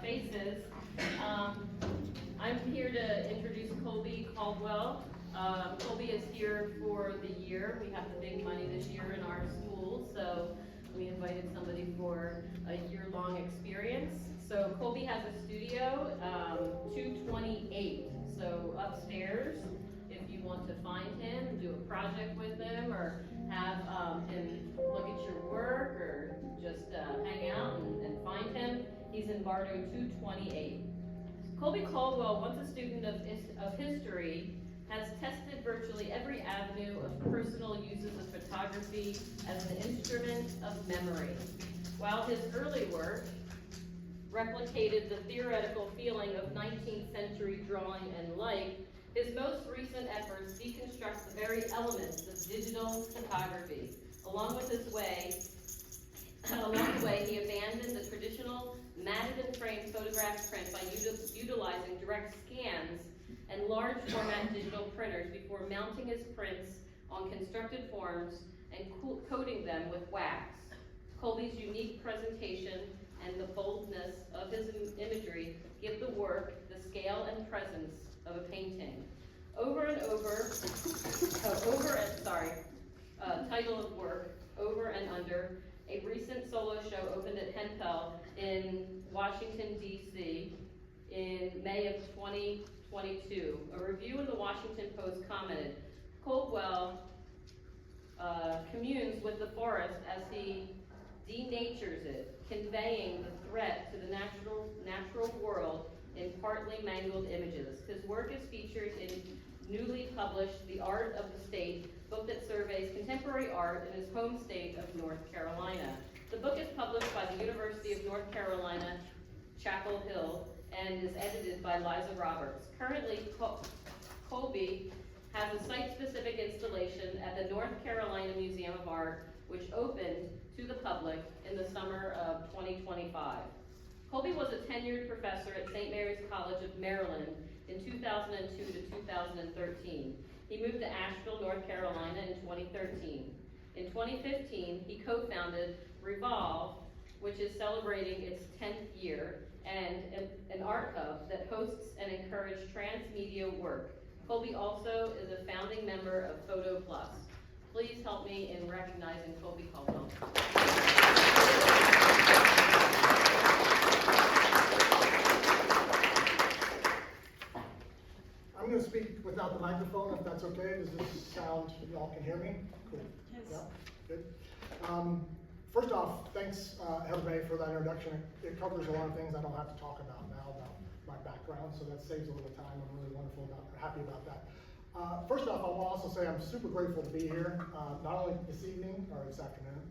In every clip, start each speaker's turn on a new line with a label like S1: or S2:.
S1: faces. I'm here to introduce Colby Caldwell. Colby is here for the year. We have the big money this year in our school, so we invited somebody for a year-long experience. So Colby has a studio, 228, so upstairs. If you want to find him, do a project with him, or have him look at your work, or just hang out and find him, he's in Bardo 228. Colby Caldwell, once a student of history, has tested virtually every avenue of personal uses of photography as an instrument of memory. While his early work replicated the theoretical feeling of 19th century drawing and light, his most recent efforts deconstruct the very elements of digital photography. Along the way, he abandoned the traditional matted and framed photograph print by utilizing direct scans and large format digital printers before mounting his prints on constructed forms and coating them with wax. Colby's unique presentation and the boldness of his imagery give the work the scale and presence of a painting. Title of work, Over and Under, a recent solo show opened at Hempel in Washington, D.C. in May of 2022. A review in the Washington Post commented, Caldwell communes with the forest as he denatures it, conveying the threat to the natural world in partly mangled images. His work is featured in newly published The Art of the State, book that surveys contemporary art in his home state of North Carolina. The book is published by the University of North Carolina, Chapel Hill, and is edited by Liza Roberts. Currently, Colby has a site-specific installation at the North Carolina Museum of Art, which opened to the public in the summer of 2025. Colby was a tenured professor at St. Mary's College of Maryland in 2002 to 2013. He moved to Asheville, North Carolina in 2013. In 2015, he co-founded REVOLVE, which is celebrating its 10th year, and an art hub that hosts and encourages transmedia work. Colby also is a founding member of Photo Plus. Please help me in recognizing Colby Caldwell.
S2: I'm going to speak without the microphone, if that's okay. Does this sound, you all can hear me? Cool.
S1: Yes.
S2: Yeah, good. First off, thanks, Heather for that introduction. It covers a lot of things I don't have to talk about now about my background, so that saves a little time. I'm really happy about that. First off, I want to also say I'm super grateful to be here, not only this evening or this afternoon,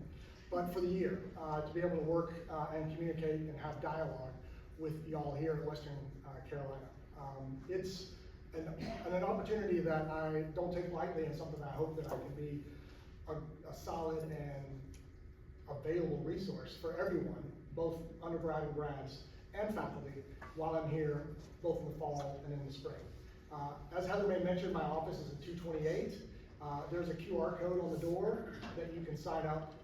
S2: but for the year, to be able to work and communicate and have dialogue with y'all here in Western Carolina. It's an opportunity that I don't take lightly, and something I hope that I can be a solid and available resource for everyone, both undergrad and grads and faculty, while I'm here, both in the fall and in the spring. As Heather May mentioned, my office is at 228. There's a QR code on the door that you can sign up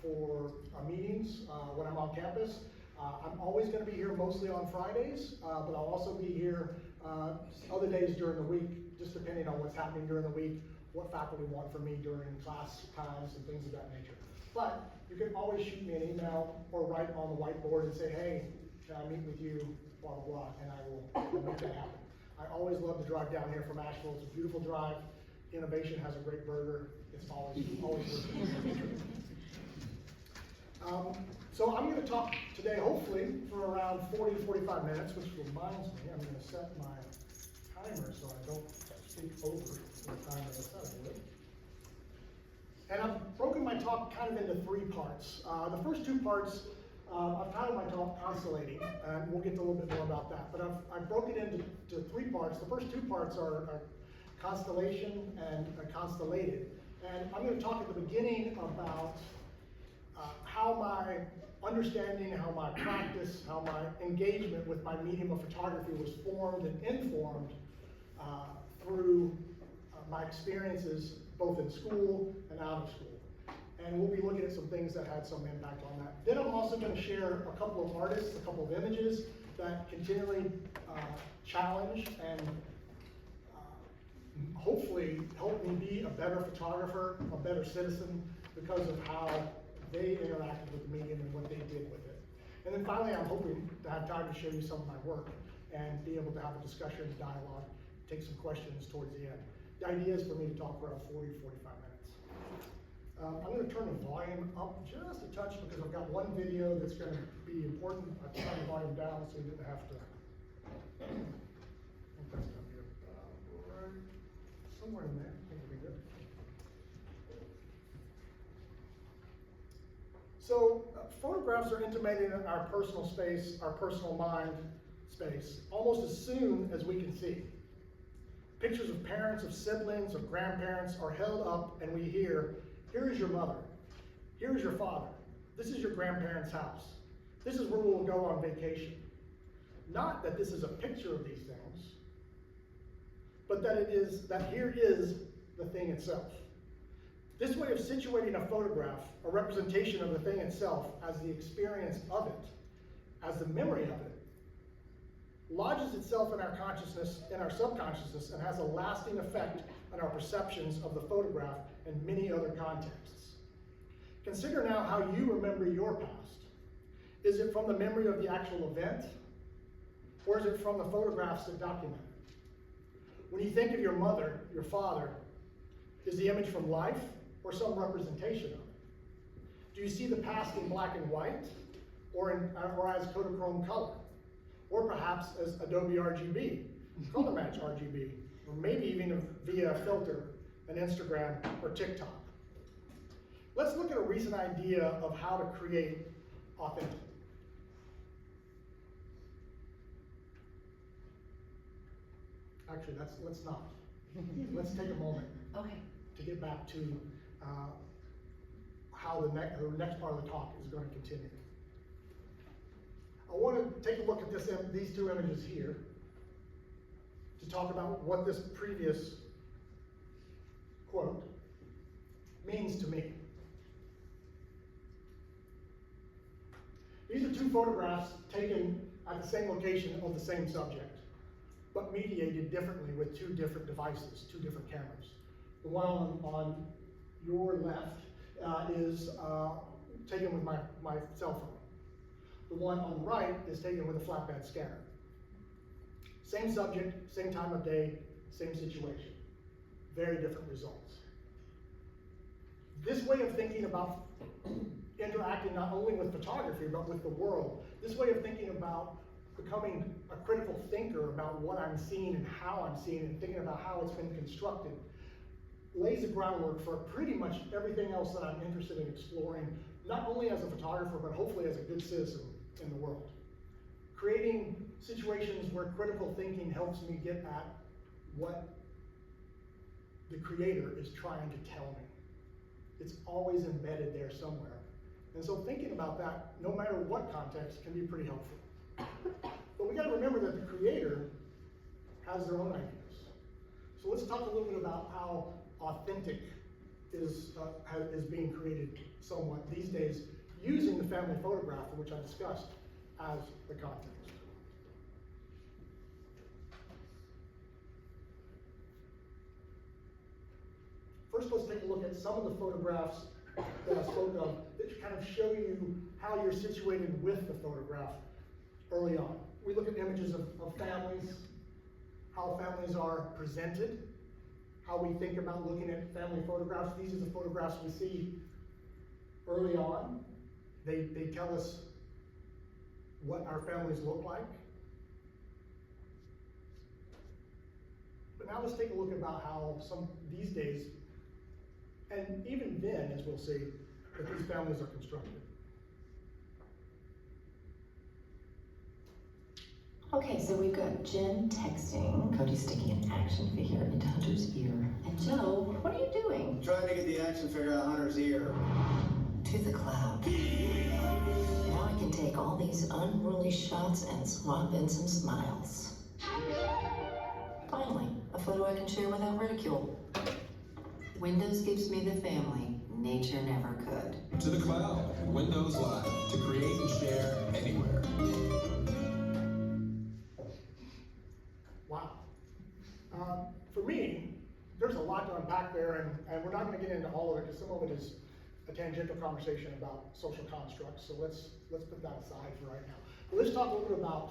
S2: for meetings when I'm on campus. I'm always going to be here mostly on Fridays, but I'll also be here other days during the week, just depending on what's happening during the week, what faculty want from me during class times and things of that nature. But you can always shoot me an email or write on the whiteboard and say, hey, can I meet with you, blah, blah, blah, and I will make that happen. I always love to drive down here from Asheville. It's a beautiful drive. Innovation has a great burger. It's always worth it. So I'm going to talk today, hopefully, for around 40 to 45 minutes, which reminds me, I'm going to set my timer so I don't speak over the timer that's set, I believe. And I've broken my talk kind of into three parts. The first two parts, I've titled my talk Constellating, and we'll get to a little bit more about that. But I've broken it into three parts. The first two parts are constellation and constellated. And I'm going to talk at the beginning about how my understanding, how my practice, how my engagement with my medium of photography was formed and informed through my experiences both in school and out of school. And we'll be looking at some things that had some impact on that. Then I'm also going to share a couple of artists, a couple of images that continually challenge and hopefully help me be a better photographer, a better citizen, because of how they interacted with the medium and what they did with it. And then finally, I'm hoping to have time to show you some of my work and be able to have a discussion, dialogue, take some questions towards the end. The idea is for me to talk for around 40, 45 minutes. I'm going to turn the volume up just a touch because I've got one video that's going to be important. I've turned the volume down so you didn't have to. I think that's going to be right somewhere in there. I think it'll be good. So photographs are intimated in our personal space, our personal mind space, almost as soon as we can see. Pictures of parents, of siblings, of grandparents are held up and we hear, here is your mother, here is your father, this is your grandparents' house, this is where we'll go on vacation. Not that this is a picture of these things, but that here is the thing itself. This way of situating a photograph, a representation of the thing itself as the experience of it, as the memory of it, lodges itself in our consciousness, in our subconsciousness, and has a lasting effect on our perceptions of the photograph and many other contexts. Consider now how you remember your past. Is it from the memory of the actual event, or is it from the photographs that document it? When you think of your mother, your father, is the image from life or some representation of it? Do you see the past in black and white, or as Kodachrome color? Or perhaps as Adobe RGB, color match RGB, or maybe even via a filter, an Instagram or TikTok. Let's look at a recent idea of how to create authentic. Actually, let's not. Let's take a moment to get back to how the next part of the talk is going to continue. I want to take a look at these two images here to talk about what this previous quote means to me. These are two photographs taken at the same location of the same subject, but mediated differently with two different devices, two different cameras. The one on your left is taken with my cell phone. The one on the right is taken with a flatbed scanner. Same subject, same time of day, same situation. Very different results. This way of thinking about interacting not only with photography, but with the world, this way of thinking about becoming a critical thinker about what I'm seeing and how I'm seeing it, and thinking about how it's been constructed, lays the groundwork for pretty much everything else that I'm interested in exploring, not only as a photographer, but hopefully as a good citizen in the world. Creating situations where critical thinking helps me get at what the creator is trying to tell me. It's always embedded there somewhere. And so thinking about that, no matter what context, can be pretty helpful. But we got to remember that the creator has their own ideas. So let's talk a little bit about how authentic is being created somewhat these days, using the family photograph, which I discussed, as the context. First, let's take a look at some of the photographs that I spoke of that kind of show you how you're situated with the photograph early on. We look at images of families, how families are presented, how we think about looking at family photographs. These are the photographs we see early on. They tell us what our families look like. But now let's take a look about how these days, and even then, as we'll see, that these families are constructed.
S3: Okay, so we've got Jen texting, Cody sticking an action figure into Hunter's ear. And Joe, what are you doing?
S4: Trying to get the action figure out of Hunter's ear.
S3: To the cloud. Now I can take all these unruly shots and swap in some smiles. Finally, a photo I can share without ridicule. Windows gives me the family, nature never could.
S5: To the cloud, Windows Live, to create and share anywhere.
S2: Wow. For me, there's a lot to unpack there, and we're not going to get into all of it because some of it is a tangential conversation about social constructs. So let's put that aside for right now. But let's talk a little bit about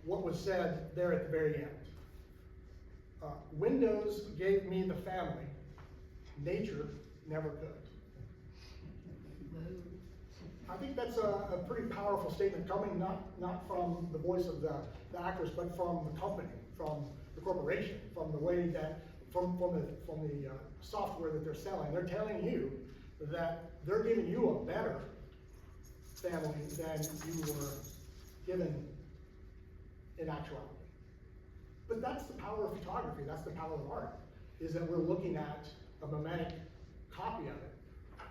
S2: what was said there at the very end. Windows gave me the family. Nature never could. I think that's a pretty powerful statement coming not from the voice of the actors, but from the company, from the corporation, from the way that, from the software that they're selling. They're telling you that they're giving you a better family than you were given in actuality. But that's the power of photography, that's the power of art, is that we're looking at a mimetic copy of it.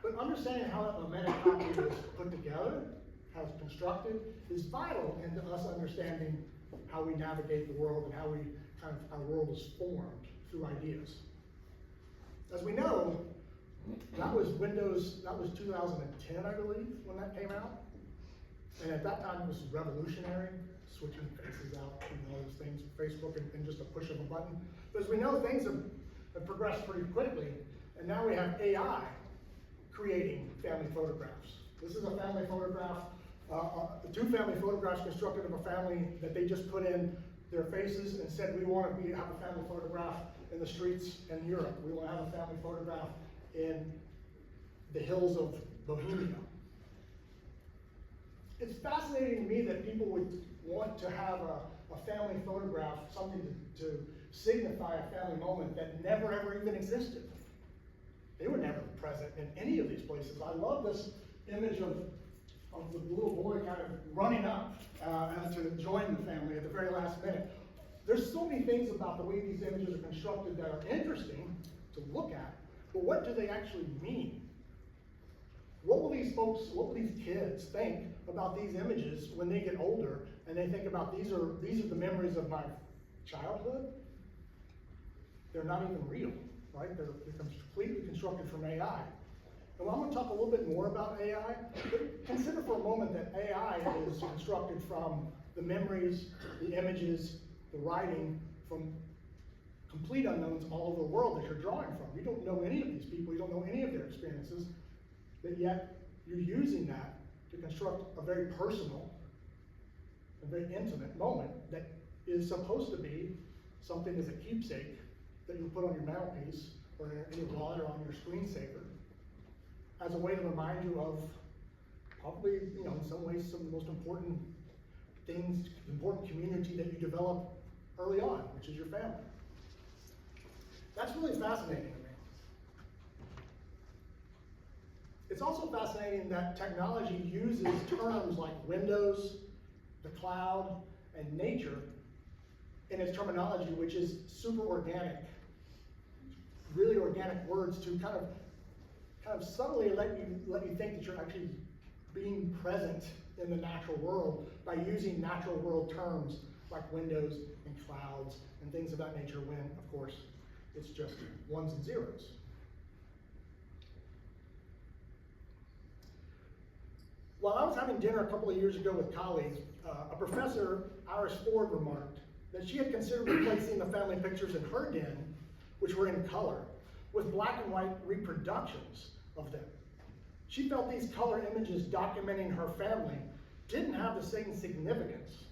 S2: But understanding how that mimetic copy is put together, how it's constructed, is vital into us understanding how we navigate the world and how our world is formed through ideas. As we know, that was 2010, I believe, when that came out. And at that time, it was revolutionary, switching faces out and all those things, Facebook and just a push of a button. But as we know, things have progressed pretty quickly, and now we have AI creating family photographs. This is a family photograph, two family photographs constructed of a family that they just put in their faces and said, we want to have a family photograph in the streets in Europe. We want to have a family photograph in the hills of Bohemia. It's fascinating to me that people would want to have a family photograph, something to signify a family moment that never ever even existed. They were never present in any of these places. I love this image of the little boy kind of running up to join the family at the very last minute. There's so many things about the way these images are constructed that are interesting to look at, but what do they actually mean? What will these folks, what will these kids think about these images when they get older and they think about these are the memories of my childhood? They're not even real, right? They're completely constructed from AI. And I'm going to talk a little bit more about AI, but consider for a moment that AI is constructed from the memories, the images, the writing from complete unknowns all over the world that you're drawing from. You don't know any of these people, you don't know any of their experiences, but yet you're using that to construct a very personal, a very intimate moment that is supposed to be something as a keepsake that you put on your mantelpiece or in your wallet or on your screensaver as a way to remind you of probably, in some ways, some of the most important things, important community that you develop early on, which is your family. That's really fascinating to me. It's also fascinating that technology uses terms like Windows, the cloud, and nature in its terminology, which is super organic, really organic words to kind of subtly let you think that you're actually being present in the natural world by using natural world terms like windows and clouds and things of that nature when, of course, it's just ones and zeros. While I was having dinner a couple of years ago with colleagues, a professor, Iris Ford, remarked that she had considered replacing the family pictures in her den, which were in color, with black and white reproductions of them. She felt these color images documenting her family didn't have the same significance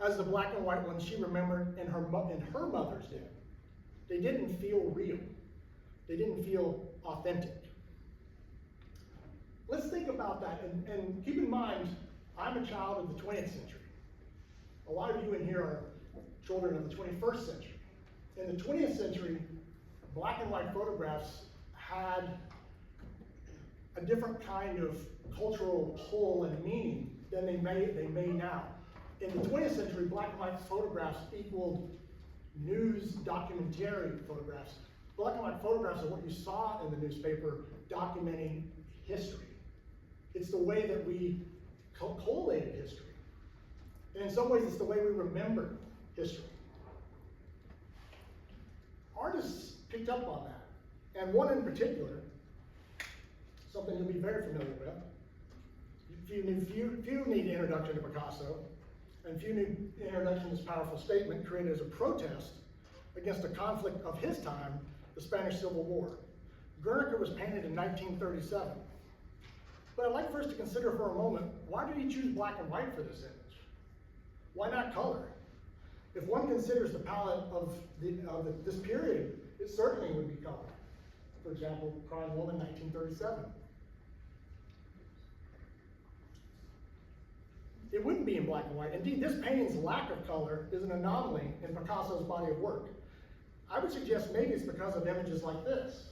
S2: as the black and white ones she remembered in her mother's den. They didn't feel real. They didn't feel authentic. Let's think about that and keep in mind, I'm a child of the 20th century. A lot of you in here are children of the 21st century. In the 20th century, black and white photographs had a different kind of cultural pull and meaning than they may now. In the 20th century, black and white photographs equaled news documentary photographs. Black and white photographs are what you saw in the newspaper documenting history. It's the way that we collated history. And in some ways, it's the way we remember history. Artists picked up on that. And one in particular, something you'll be very familiar with. Few need introduction to Picasso, and few need introduction to this powerful statement created as a protest against a conflict of his time, the Spanish Civil War. Guernica was painted in 1937. But I'd like for us to consider for a moment, why did he choose black and white for this image? Why not color? If one considers the palette of this period, it certainly would be color. For example, Crying Woman, 1937. It wouldn't be in black and white. Indeed, this painting's lack of color is an anomaly in Picasso's body of work. I would suggest maybe it's because of images like this.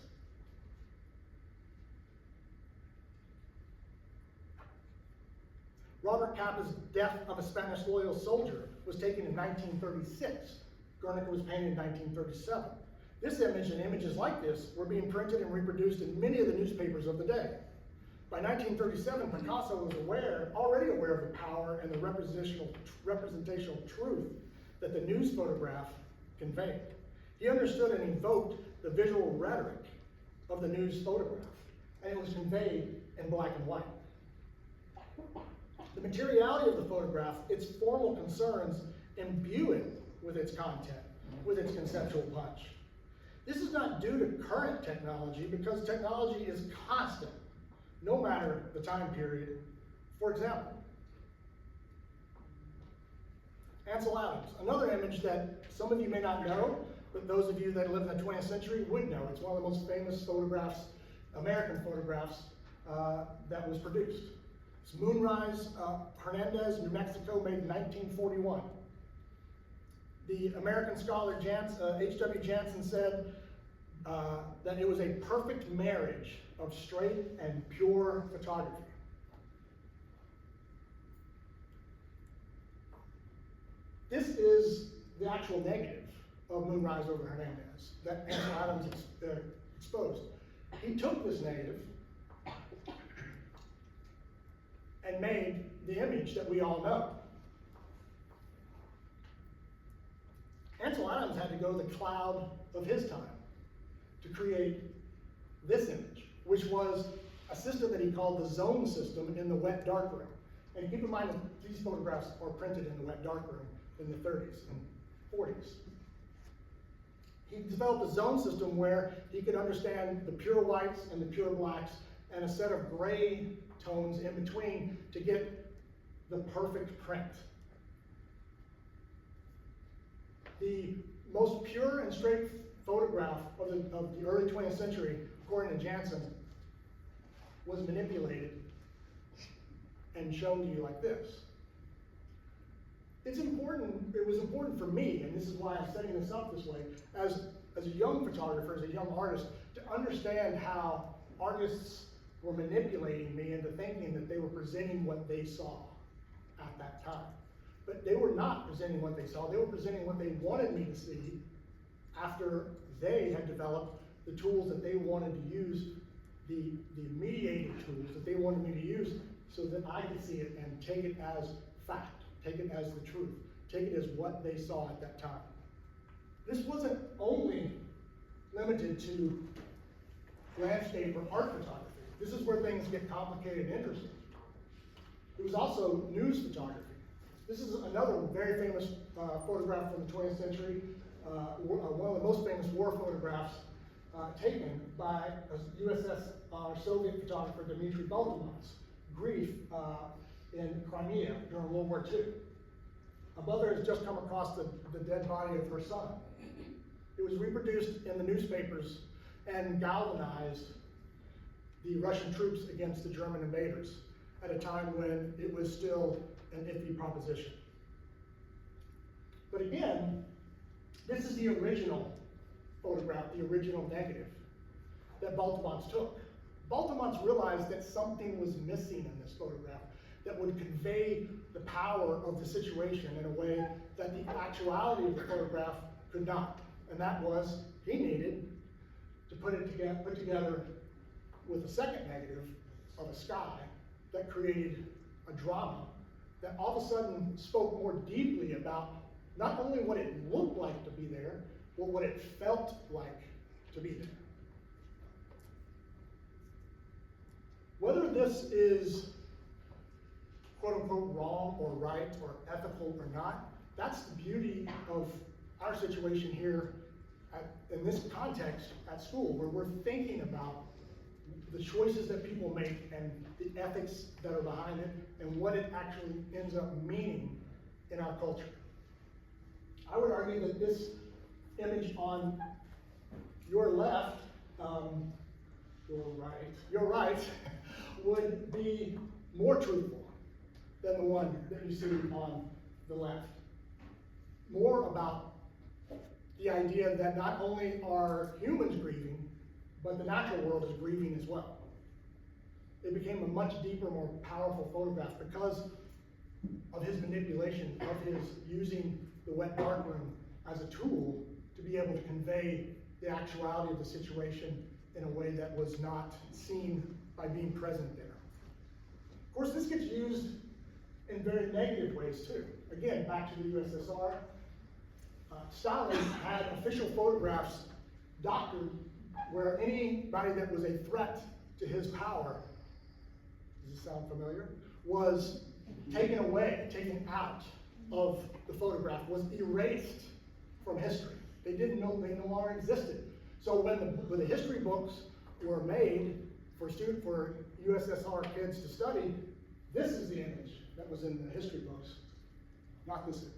S2: Robert Capa's Death of a Spanish Loyal Soldier was taken in 1936. Guernica was painted in 1937. This image and images like this were being printed and reproduced in many of the newspapers of the day. By 1937, Picasso was already aware of the power and the representational truth that the news photograph conveyed. He understood and invoked the visual rhetoric of the news photograph, and it was conveyed in black and white. The materiality of the photograph, its formal concerns, imbue it with its content, with its conceptual punch. This is not due to current technology, because technology is constant, no matter the time period. For example, Ansel Adams, another image that some of you may not know, but those of you that live in the 20th century would know. It's one of the most famous photographs, American photographs, that was produced. It's Moonrise, Hernandez, New Mexico, made in 1941. The American scholar H.W. Jansen said that it was a perfect marriage of straight and pure photography. This is the actual negative of Moonrise over Hernandez that Ansel Adams exposed. He took this negative and made the image that we all know. Ansel Adams had to go the cloud of his time to create this image, which was a system that he called the zone system in the wet darkroom. And keep in mind that these photographs are printed in the wet darkroom in the 30s and 40s. He developed a zone system where he could understand the pure whites and the pure blacks and a set of gray tones in between to get the perfect print. The most pure and straight photograph of the early 20th century, according to Jansen, was manipulated and shown to you like this. It's important, it was important for me, and this is why I'm setting this up this way, as a young photographer, as a young artist, to understand how artists were manipulating me into thinking that they were presenting what they saw at that time. But they were not presenting what they saw, they were presenting what they wanted me to see after they had developed the tools that they wanted to use, the mediated tools that they wanted me to use so that I could see it and take it as fact, take it as the truth, take it as what they saw at that time. This wasn't only limited to landscape or art photography. This is where things get complicated and interesting. It was also news photography. This is another very famous photograph from the 20th century, one of the most famous war photographs taken by a USS Soviet photographer, Dmitry Baltimov's grief in Crimea during World War II. A mother has just come across the dead body of her son. It was reproduced in the newspapers and galvanized the Russian troops against the German invaders at a time when it was still an iffy proposition. But again, this is the original photograph, the original negative that Baltimov's took. Baltimov's realized that something was missing in this photograph that would convey the power of the situation in a way that the actuality of the photograph could not. And that was, he needed to put together with a second negative of a sky that created a drama that all of a sudden spoke more deeply about not only what it looked like to be there, but what it felt like to be there. Whether this is quote unquote wrong or right or ethical or not, that's the beauty of our situation here in this context at school, where we're thinking about the choices that people make and the ethics that are behind it and what it actually ends up meaning in our culture. I would argue that this image on your left, your right, would be more truthful than the one that you see on the left. More about the idea that not only are humans grieving, but the natural world is grieving as well. It became a much deeper, more powerful photograph because of his manipulation, of his using the wet darkroom as a tool to be able to convey the actuality of the situation in a way that was not seen by being present there. Of course, this gets used in very negative ways too. Again, back to the USSR. Stalin had official photographs doctored where anybody that was a threat to his power, does this sound familiar, was taken away, taken out of the photograph, was erased from history. They didn't know, they no longer existed. So when the history books were made for USSR kids to study, this is the image that was in the history books, not this image.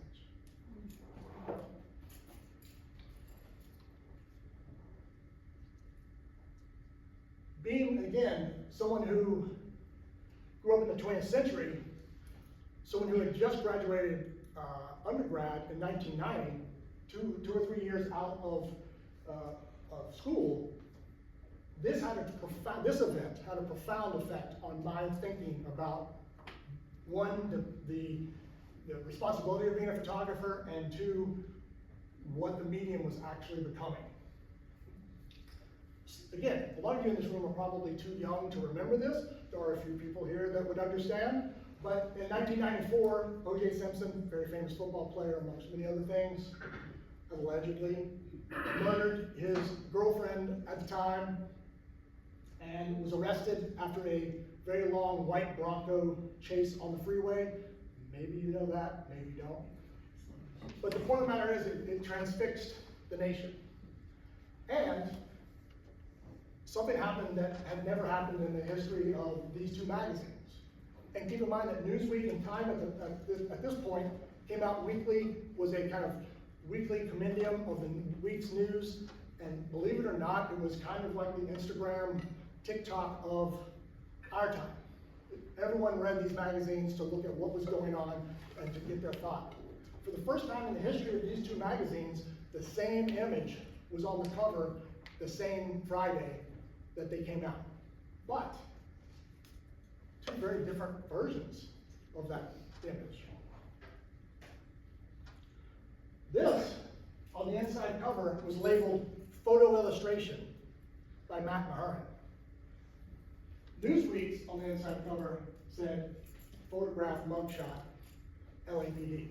S2: Being, again, someone who grew up in the 20th century, someone who had just graduated undergrad in 1990, two or 3 years out of school, this event had a profound effect on my thinking about, one, the responsibility of being a photographer, and two, what the medium was actually becoming. Again, a lot of you in this room are probably too young to remember this. There are a few people here that would understand. But in 1994, O.J. Simpson, very famous football player amongst many other things, allegedly murdered his girlfriend at the time and was arrested after a very long white Bronco chase on the freeway. Maybe you know that, maybe you don't. But the point of the matter is it transfixed the nation. And something happened that had never happened in the history of these two magazines. And keep in mind that Newsweek and Time at this point came out weekly, was a kind of weekly compendium of the week's news. And believe it or not, it was kind of like the Instagram, TikTok of our time. Everyone read these magazines to look at what was going on and to get their thought. For the first time in the history of these two magazines, the same image was on the cover the same Friday that they came out. But two very different versions of that image. This, on the inside cover, was labeled Photo Illustration by Matt Maharan. Newsweek's on the inside cover said Photograph Mugshot, LAPD.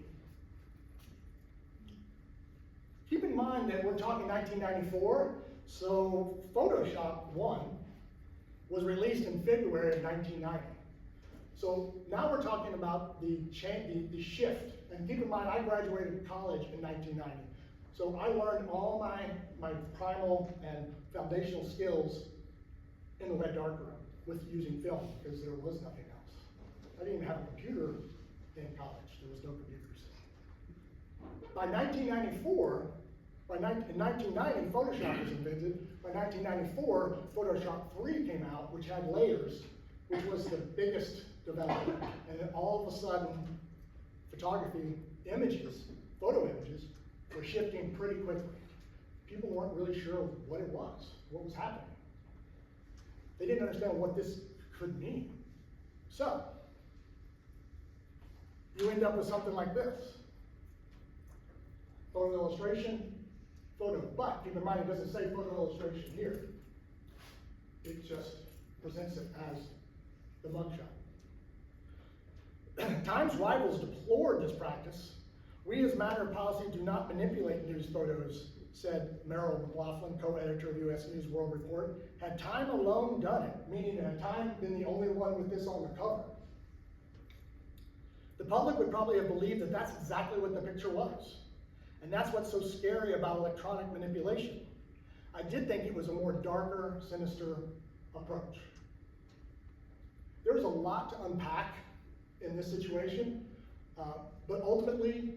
S2: Keep in mind that we're talking 1994, so Photoshop 1 was released in February of 1990. So now we're talking about the shift. And keep in mind, I graduated college in 1990. So I learned all my primal and foundational skills in the wet darkroom with using film, because there was nothing else. I didn't even have a computer in college. There was no computers. By 1994, in 1990, Photoshop was invented. By 1994, Photoshop 3 came out, which had layers, which was the biggest development. And then all of a sudden, photography images, photo images, were shifting pretty quickly. People weren't really sure what it was, what was happening. They didn't understand what this could mean. So, you end up with something like this. Photo illustration, photo. But keep in mind, it doesn't say photo illustration here. It just presents it as the mugshot. Times rivals deplored this practice. We, as a matter of policy, do not manipulate news photos said Merrill McLaughlin, co-editor of US News World Report, had time alone done it, meaning had time been the only one with this on the cover, the public would probably have believed that that's exactly what the picture was. And that's what's so scary about electronic manipulation. I did think it was a more darker, sinister approach. There's a lot to unpack in this situation, but ultimately,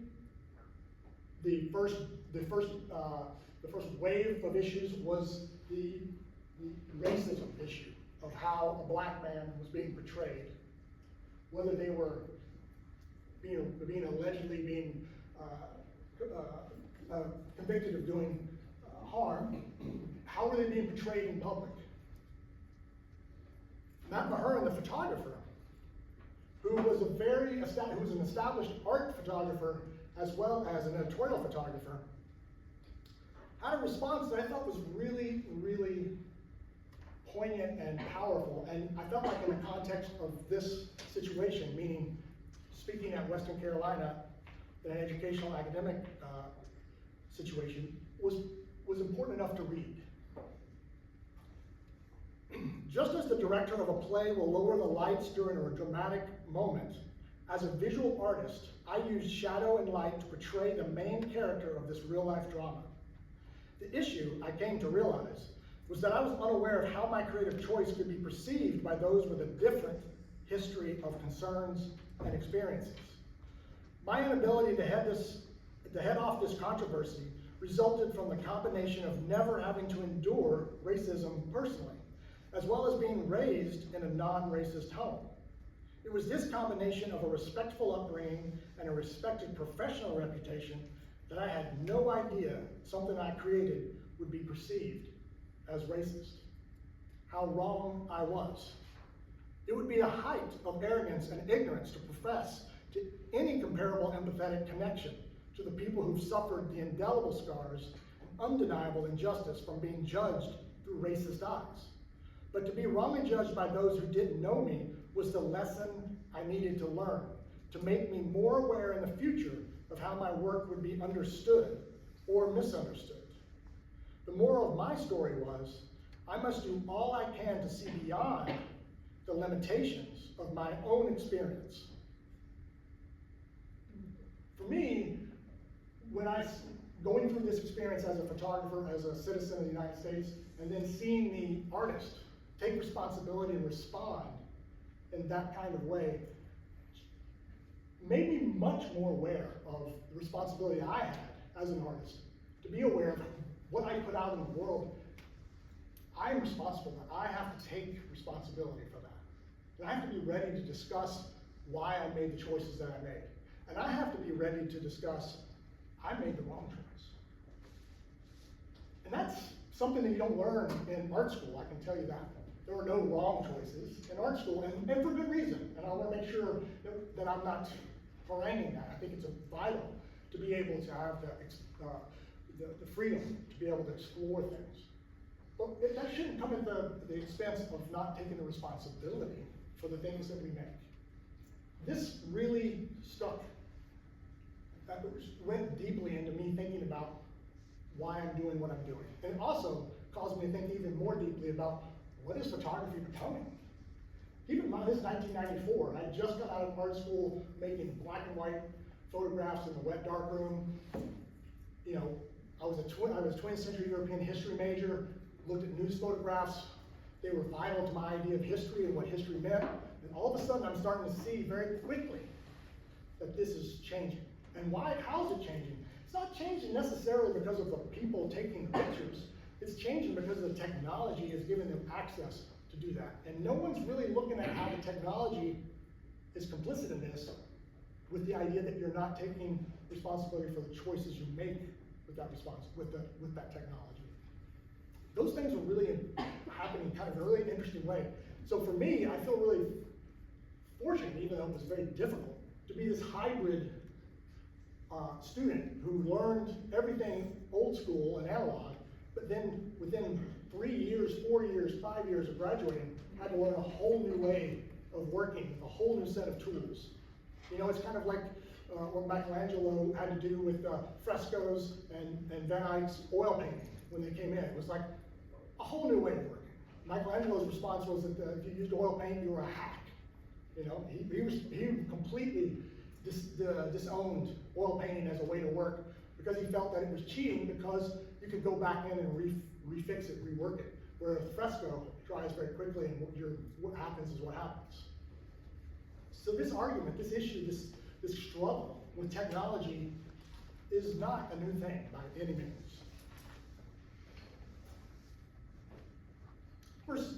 S2: the first wave of issues was the racism issue of how a black man was being portrayed, whether they were allegedly being convicted of doing harm. How were they being portrayed in public? Matt Mahurin, the photographer, who was an established art photographer as well as an editorial photographer, had a response that I thought was really, really poignant and powerful. And I felt like in the context of this situation, meaning speaking at Western Carolina in an educational academic situation, was important enough to read. Just as the director of a play will lower the lights during a dramatic moment, as a visual artist, I used shadow and light to portray the main character of this real-life drama. The issue, I came to realize, was that I was unaware of how my creative choice could be perceived by those with a different history of concerns and experiences. My inability to head off this controversy resulted from the combination of never having to endure racism personally, as well as being raised in a non-racist home. It was this combination of a respectful upbringing and a respected professional reputation that I had no idea something I created would be perceived as racist. How wrong I was. It would be a height of arrogance and ignorance to profess to any comparable empathetic connection to the people who've suffered the indelible scars and undeniable injustice from being judged through racist eyes. But to be wrongly judged by those who didn't know me was the lesson I needed to learn, to make me more aware in the future of how my work would be understood or misunderstood. The moral of my story was, I must do all I can to see beyond the limitations of my own experience. For me, when going through this experience as a photographer, as a citizen of the United States, and then seeing the artist take responsibility and respond in that kind of way, made me much more aware of the responsibility I had as an artist, to be aware of what I put out in the world. I'm responsible for that. I have to take responsibility for that. And I have to be ready to discuss why I made the choices that I made. And I have to be ready to discuss, I made the wrong choice. And that's something that you don't learn in art school, I can tell you that. There were no wrong choices in art school, and for good reason. And I want to make sure that I'm not haranguing that. I think it's vital to be able to have the freedom to be able to explore things. But that shouldn't come at the expense of not taking the responsibility for the things that we make. This really stuck, that went deeply into me thinking about why I'm doing what I'm doing. And it also caused me to think even more deeply about what is photography becoming? Keep in mind, this is 1994. I just got out of art school making black and white photographs in the wet dark room. You know, I was a 20th century European history major, looked at news photographs. They were vital to my idea of history and what history meant. And all of a sudden, I'm starting to see very quickly that this is changing. And why? How is it changing? It's not changing necessarily because of the people taking the pictures. It's changing because the technology has given them access to do that. And no one's really looking at how the technology is complicit in this, with the idea that you're not taking responsibility for the choices you make with that with that technology. Those things are really happening kind of in a really interesting way. So for me, I feel really fortunate, even though it was very difficult, to be this hybrid student who learned everything old school and analog, but then within 3 years, 4 years, 5 years of graduating, had to learn a whole new way of working, a whole new set of tools. You know, it's kind of like what Michelangelo had to do with frescoes and Van Eyck's oil painting when they came in. It was like a whole new way of working. Michelangelo's response was that if you used oil paint, you were a hack. You know, he completely disowned oil painting as a way to work because he felt that it was cheating because you could go back in and refix it, rework it. Whereas fresco dries very quickly and what happens is what happens. So this argument, this issue, this struggle with technology is not a new thing by any means. Of course,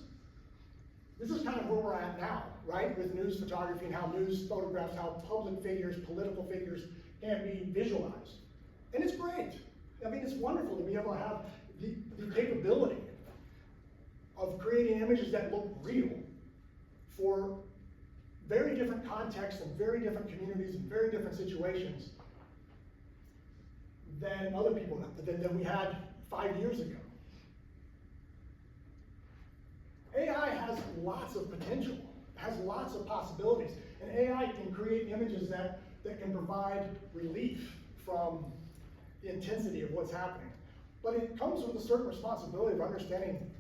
S2: this is kind of where we're at now, right? With news photography and how news photographs, how public figures, political figures can be visualized. And it's great. I mean, it's wonderful to be able to have the capability of creating images that look real for very different contexts and very different communities and very different situations than other people, than we had 5 years ago. AI has lots of potential, has lots of possibilities, and AI can create images that can provide relief from the intensity of what's happening. But it comes with a certain responsibility of understanding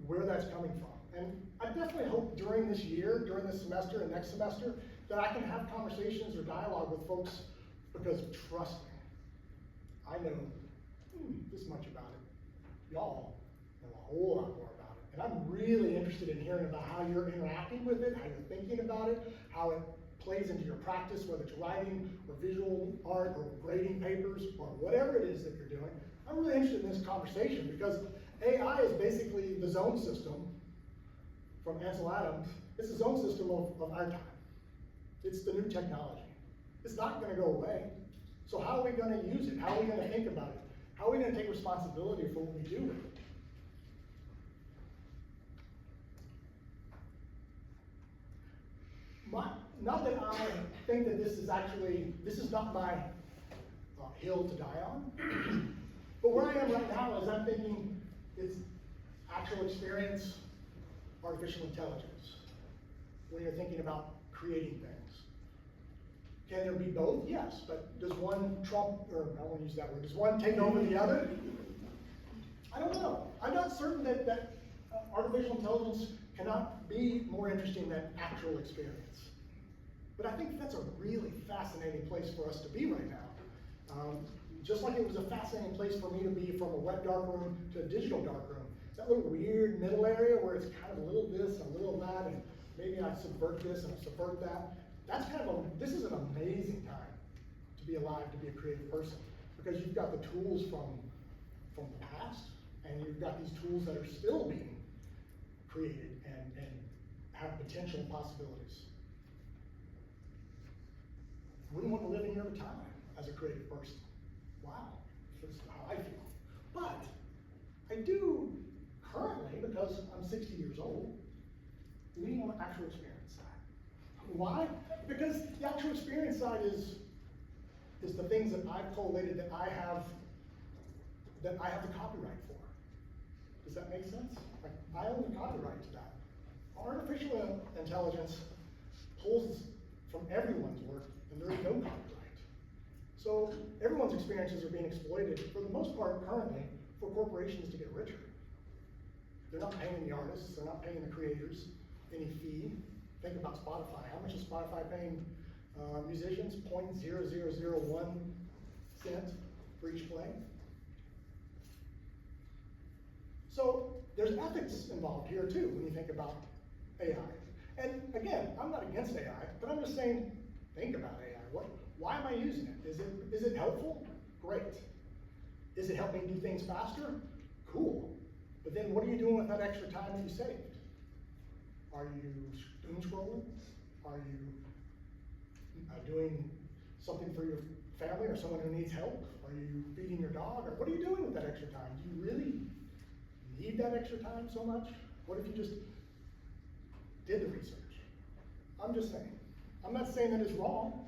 S2: where that's coming from. And I definitely hope during this year, during this semester and next semester, that I can have conversations or dialogue with folks, because trust me, I know this much about it. Y'all know a whole lot more about it. And I'm really interested in hearing about how you're interacting with it, how you're thinking about it, how it plays into your practice, whether it's writing or visual art or grading papers or whatever it is that you're doing. I'm really interested in this conversation because AI is basically the zone system from Ansel Adams. It's the zone system of our time. It's the new technology. It's not going to go away. So how are we going to use it? How are we going to think about it? How are we going to take responsibility for what we do with it? Not that I think that this is not my hill to die on, but where I am right now is I'm thinking it's actual experience, artificial intelligence, when you're thinking about creating things. Can there be both? Yes, but does one trump, or I don't want to use that word, does one take over the other? I don't know. I'm not certain that artificial intelligence cannot be more interesting than actual experience. But I think that's a really fascinating place for us to be right now. Just like it was a fascinating place for me to be from a wet darkroom to a digital darkroom. That little weird middle area where it's kind of a little this and a little that, and maybe I subvert this and I subvert that. That's kind of this is an amazing time to be alive, to be a creative person, because you've got the tools from the past, and you've got these tools that are still being created and have potential possibilities. Wouldn't want to live in your time as a creative person. Wow, that's how I feel. But I do currently, because I'm 60 years old, lean on the actual experience side. Why? Because the actual experience side is the things that I've collated that I have the copyright for. Does that make sense? Like, I own the copyright to that. Artificial intelligence pulls from everyone's work, and there is no copyright. So everyone's experiences are being exploited, for the most part currently, for corporations to get richer. They're not paying the artists, they're not paying the creators any fee. Think about Spotify. How much is Spotify paying musicians? 0.0001 cent for each play. So there's ethics involved here too when you think about AI. And again, I'm not against AI, but I'm just saying, think about AI. Why am I using it? Is it helpful? Great. Is it helping me do things faster? Cool. But then what are you doing with that extra time that you saved? Are you doom scrolling? Are you doing something for your family or someone who needs help? Are you feeding your dog? Or what are you doing with that extra time? Do you really need that extra time so much? What if you just did the research? I'm just saying. I'm not saying that it's wrong.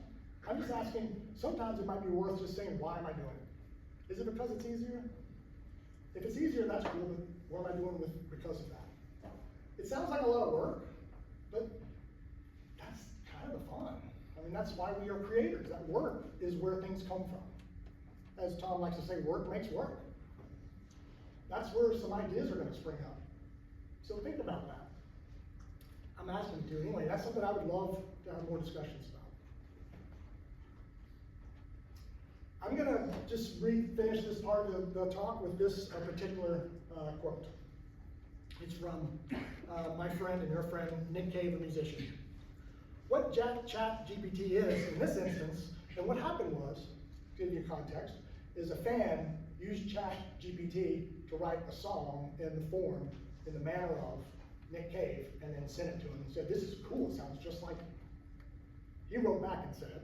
S2: I'm just asking, sometimes it might be worth just saying, why am I doing it? Is it because it's easier? If it's easier, that's cool, but what am I doing because of that? It sounds like a lot of work, but that's kind of the fun. I I mean, that's why we are creators. That work is where things come from. As Tom likes to say, work makes work. That's where some ideas are gonna spring up. So think about that. I'm asking you to. Anyway, that's something I would love to have more discussions about. I'm gonna just finish this part of the talk with this particular quote. It's from my friend and your friend, Nick Cave, a musician. What Chat GPT is in this instance, and what happened was, to give you context, is a fan used Chat GPT to write a song in the manner of Nick Cave, and then sent it to him and said, this is cool, it sounds just like him. He wrote back and said,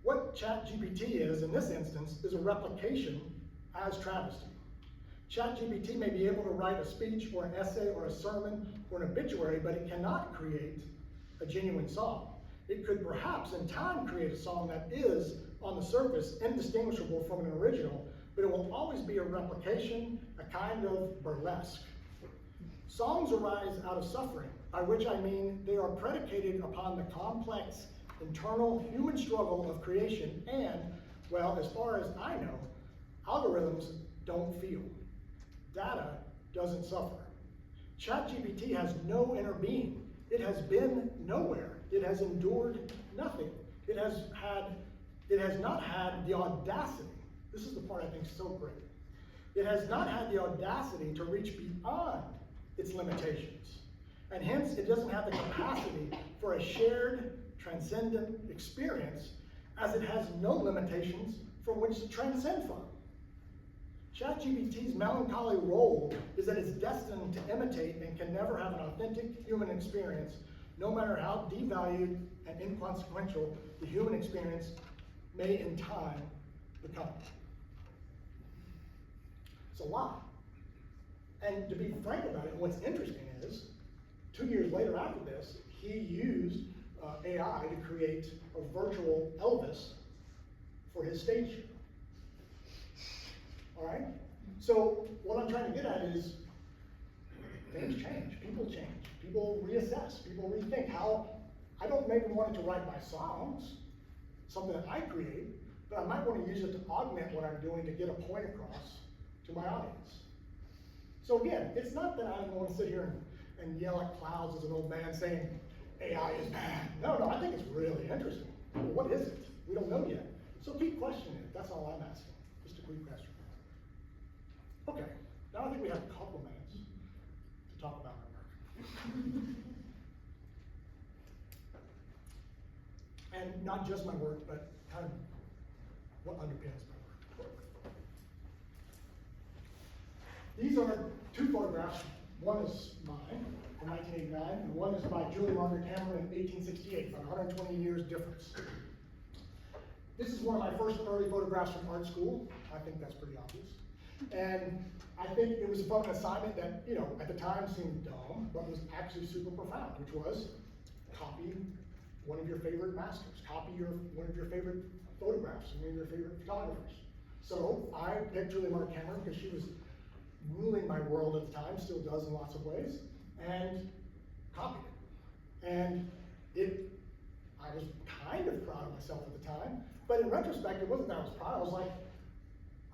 S2: what Chat GPT is in this instance is a replication as travesty. Chat GPT may be able to write a speech or an essay or a sermon or an obituary, but it cannot create a genuine song. It could perhaps in time create a song that is, on the surface, indistinguishable from an original, but it will always be a replication, a kind of burlesque. Songs arise out of suffering, by which I mean they are predicated upon the complex internal human struggle of creation and, well, as far as I know, algorithms don't feel. Data doesn't suffer. ChatGPT has no inner being. It has been nowhere. It has endured nothing. It has not had the audacity. This is the part I think is so great. It has not had the audacity to reach beyond its limitations. And hence, it doesn't have the capacity for a shared, transcendent experience, as it has no limitations from which to transcend from. ChatGPT's melancholy role is that it's destined to imitate and can never have an authentic human experience, no matter how devalued and inconsequential the human experience may in time become. It's a lot. And to be frank about it, what's interesting is, 2 years later after this, he used AI to create a virtual Elvis for his stage show. All right? So what I'm trying to get at is things change, people reassess, people rethink how, I don't maybe want it to write my songs, something that I create, but I might want to use it to augment what I'm doing to get a point across to my audience. So again, it's not that I'm going to sit here and yell at clouds as an old man saying, AI is bad. No, I think it's really interesting. Well, what is it? We don't know yet. So keep questioning it. That's all I'm asking. Just a quick question. Okay, now I think we have a couple minutes to talk about our work. And not just my work, but kind of what underpins my work. These are two photographs. One is mine from 1989, and one is by Julie Margaret Cameron in 1868, about 120 years difference. This is one of my first early photographs from art school. I think that's pretty obvious. And I think it was from an assignment that, you know, at the time seemed dumb, but was actually super profound, which was copy one of your favorite masters, copy one of your favorite photographs, one of your favorite photographers. So I picked Julie Margaret Cameron because she was ruling my world at the time, still does in lots of ways, and copied it. And I was kind of proud of myself at the time, but in retrospect, it wasn't that I was proud. I was like,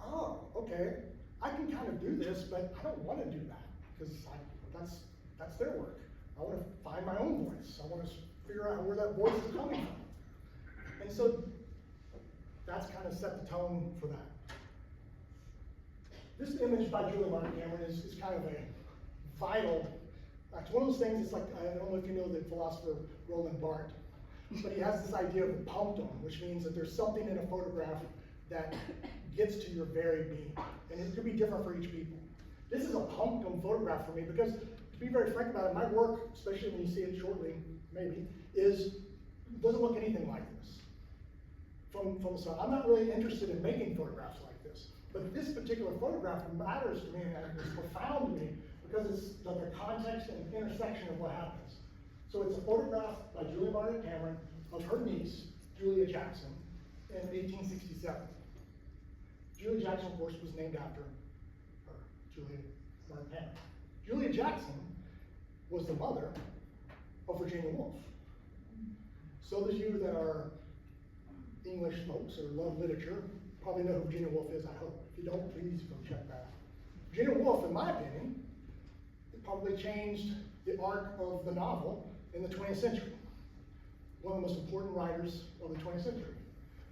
S2: oh, okay, I can kind of do this, but I don't want to do that, because that's their work. I want to find my own voice. I want to figure out where that voice is coming from. And so that's kind of set the tone for that. This image by Julie Margaret Cameron is kind of a vital, it's one of those things, it's like, I don't know if you know the philosopher Roland Barthes, but he has this idea of the punctum, which means that there's something in a photograph that gets to your very being. And it could be different for each people. This is a punctum photograph for me because, to be very frank about it, my work, especially when you see it shortly, maybe, doesn't look anything like this. From the start. I'm not really interested in making photographs like this. But this particular photograph matters to me and it's profound to me because it's the context and intersection of what happens. So it's a photograph by Julie Margaret Cameron of her niece, Julia Jackson, in 1867. Julia Jackson, of course, was named after her, Julia Margaret Cameron. Julia Jackson was the mother of Virginia Woolf. So those of you that are English folks or love literature probably know who Virginia Woolf is, I hope. If you don't, please go check that out. Virginia Woolf, in my opinion, probably changed the arc of the novel in the 20th century. One of the most important writers of the 20th century.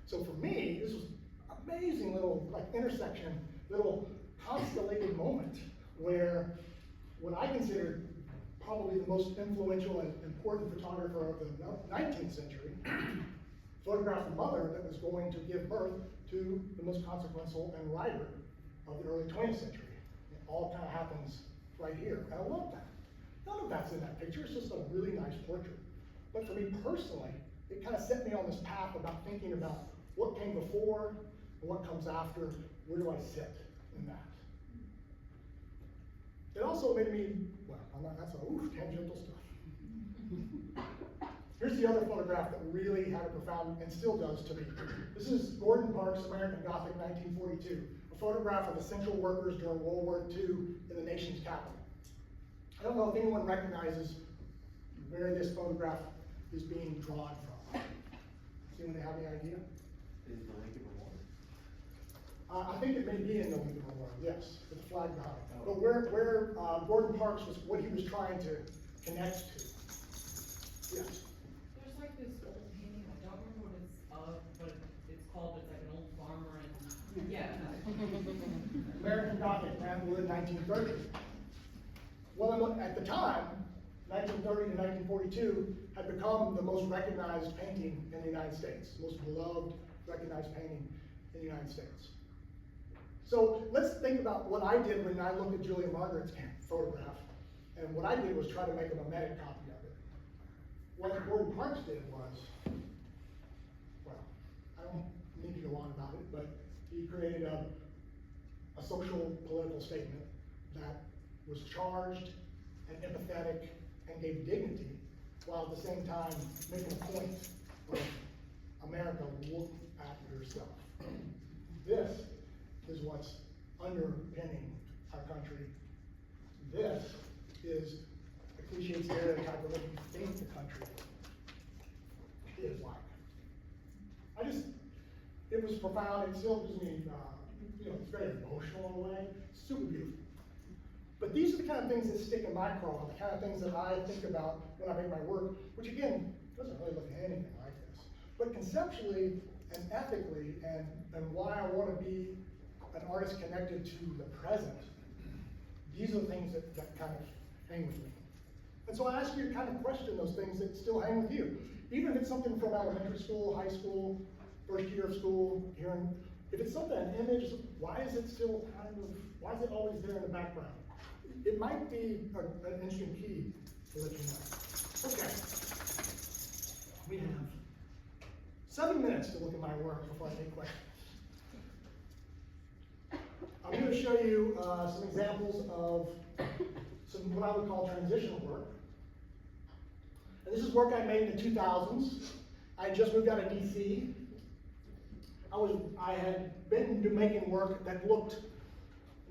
S2: So for me, this was an amazing little intersection, little constellated moment where what I consider probably the most influential and important photographer of the 19th century photographed a mother that was going to give birth to the most consequential and writer of the early 20th century. It all kind of happens right here, and I love that. None of that's in that picture, it's just a really nice portrait. But for me personally, it kind of set me on this path about thinking about what came before and what comes after, where do I sit in that? It also made me, well, that's tangential stuff. Here's the other photograph that really had a profound, and still does to me. This is Gordon Parks' American Gothic, 1942, a photograph of essential workers during World War II in the nation's capital. I don't know if anyone recognizes where this photograph is being drawn from. Does anyone have any idea?
S6: Is the Lincoln Memorial?
S2: I think it may be in the Lincoln Memorial, yes, with the flag behind it. But where Gordon Parks was, what he was trying to connect to. Yes.
S7: There's like this old painting, I don't remember what it's of, but it's called, it's like an old farmer and, yeah.
S2: American Gothic, Rambler, 1930. Well, at the time, 1930 to 1942 had become the most recognized painting in the United States, most beloved, recognized painting in the United States. So let's think about what I did when I looked at Julia Margaret's photograph, and what I did was try to make a mimetic copy of it. What Gordon Parks did was, well, I don't need to go on about it, but he created a social political statement that was charged and empathetic and gave dignity, while at the same time making a point of America, look at yourself. This is what's underpinning our country. This is a cliche stereotype of what you think the country is like. It was profound. It still gives me, it's very emotional in a way. Super beautiful. But these are the kind of things that stick in my craw, the kind of things that I think about when I make my work, which again, doesn't really look anything like this. But conceptually and ethically, and why I want to be an artist connected to the present, these are the things that kind of hang with me. And so I ask you to kind of question those things that still hang with you. Even if it's something from elementary school, high school, first year of school, if it's something, an image, why is it still why is it always there in the background? It might be an interesting key to let you know. Okay. We have 7 minutes to look at my work before I take questions. I'm going to show you some examples of some what I would call transitional work. And this is work I made in the 2000s. I just moved out of DC. I had been making work that looked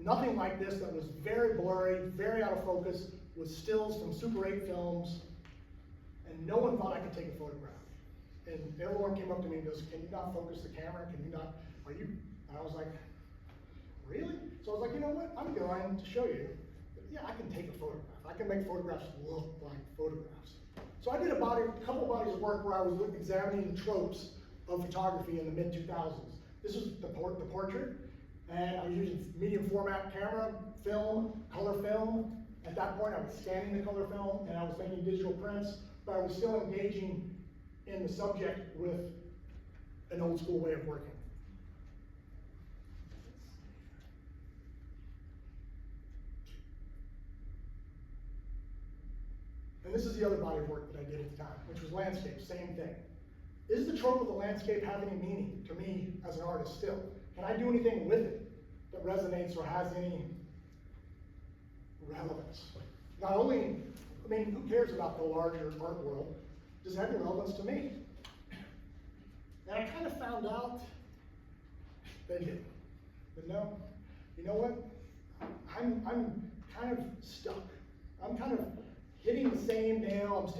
S2: nothing like this, that was very blurry, very out of focus, with stills from Super 8 films, and no one thought I could take a photograph. And everyone came up to me and goes, "Can you not focus the camera? Can you not, And I was like, really? So I was like, you know what? I'm going to show you that, yeah, I can take a photograph. I can make photographs look like photographs. So I did a couple bodies of work where I was examining the tropes of photography in the mid-2000s. This is the portrait, and I was using medium format camera, film, color film. At that point, I was scanning the color film, and I was making digital prints, but I was still engaging in the subject with an old school way of working. And this is the other body of work that I did at the time, which was landscape, same thing. Is the trope of the landscape have any meaning to me as an artist still? Can I do anything with it that resonates or has any relevance? Not only, who cares about the larger art world? Does it have any relevance to me? And I kind of found out they did. But no, you know what? I'm kind of stuck. I'm kind of hitting the same nail.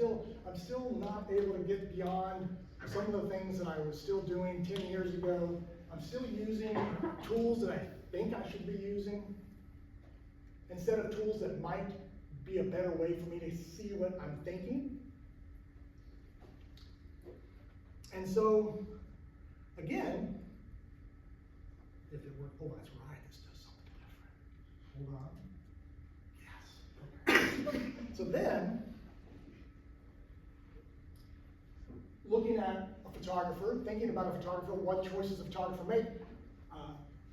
S2: I'm still not able to get beyond some of the things that I was still doing 10 years ago. I'm still using tools that I think I should be using, instead of tools that might be a better way for me to see what I'm thinking. And so, again, if it worked, oh, that's right, this does something different. Hold on. Yes. So then, looking at a photographer, thinking about a photographer, what choices a photographer make.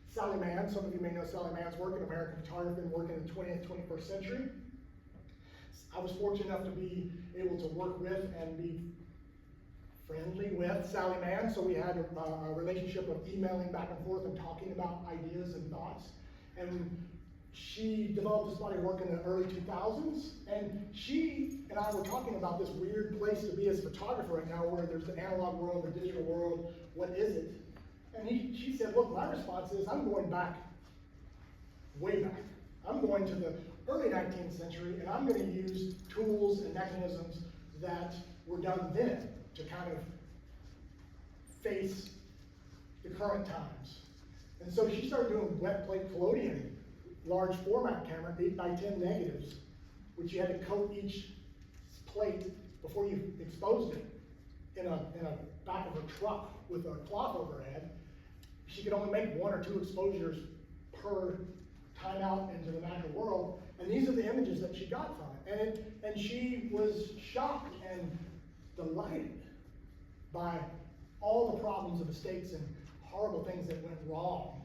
S2: Sally Mann, some of you may know Sally Mann's work in American photography and work in the 20th, 21st century. I was fortunate enough to be able to work with and be friendly with Sally Mann, so we had a relationship of emailing back and forth and talking about ideas and thoughts. And she developed this body of work in the early 2000s, and she and I were talking about this weird place to be as a photographer right now, where there's the analog world, the digital world, what is it? And she said, look, my response is, I'm going back, way back. I'm going to the early 19th century, and I'm going to use tools and mechanisms that were done then to kind of face the current times. And so she started doing wet plate collodion, large format camera, 8x10 negatives, which you had to coat each plate before you exposed it in a back of a truck with a cloth overhead. She could only make 1 or 2 exposures per time out into the natural world, and these are the images that she got from it. And she was shocked and delighted by all the problems and mistakes and horrible things that went wrong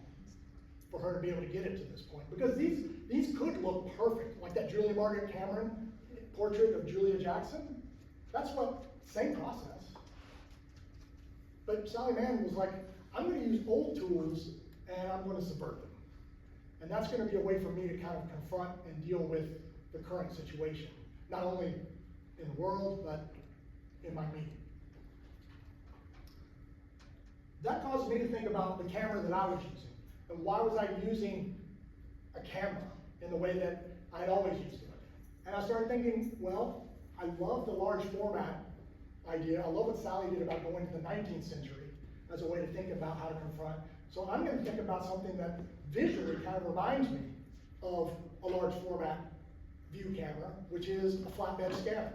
S2: for her to be able to get it to this point. Because these could look perfect, like that Julia Margaret Cameron portrait of Julia Jackson. That's what, same process. But Sally Mann was like, I'm going to use old tools and I'm going to subvert them. And that's going to be a way for me to kind of confront and deal with the current situation, not only in the world, but in my meeting. That caused me to think about the camera that I was using, and why was I using a camera in the way that I had always used it. And I started thinking, well, I love the large format idea. I love what Sally did about going to the 19th century as a way to think about how to confront. So I'm going to think about something that visually kind of reminds me of a large format view camera, which is a flatbed scanner.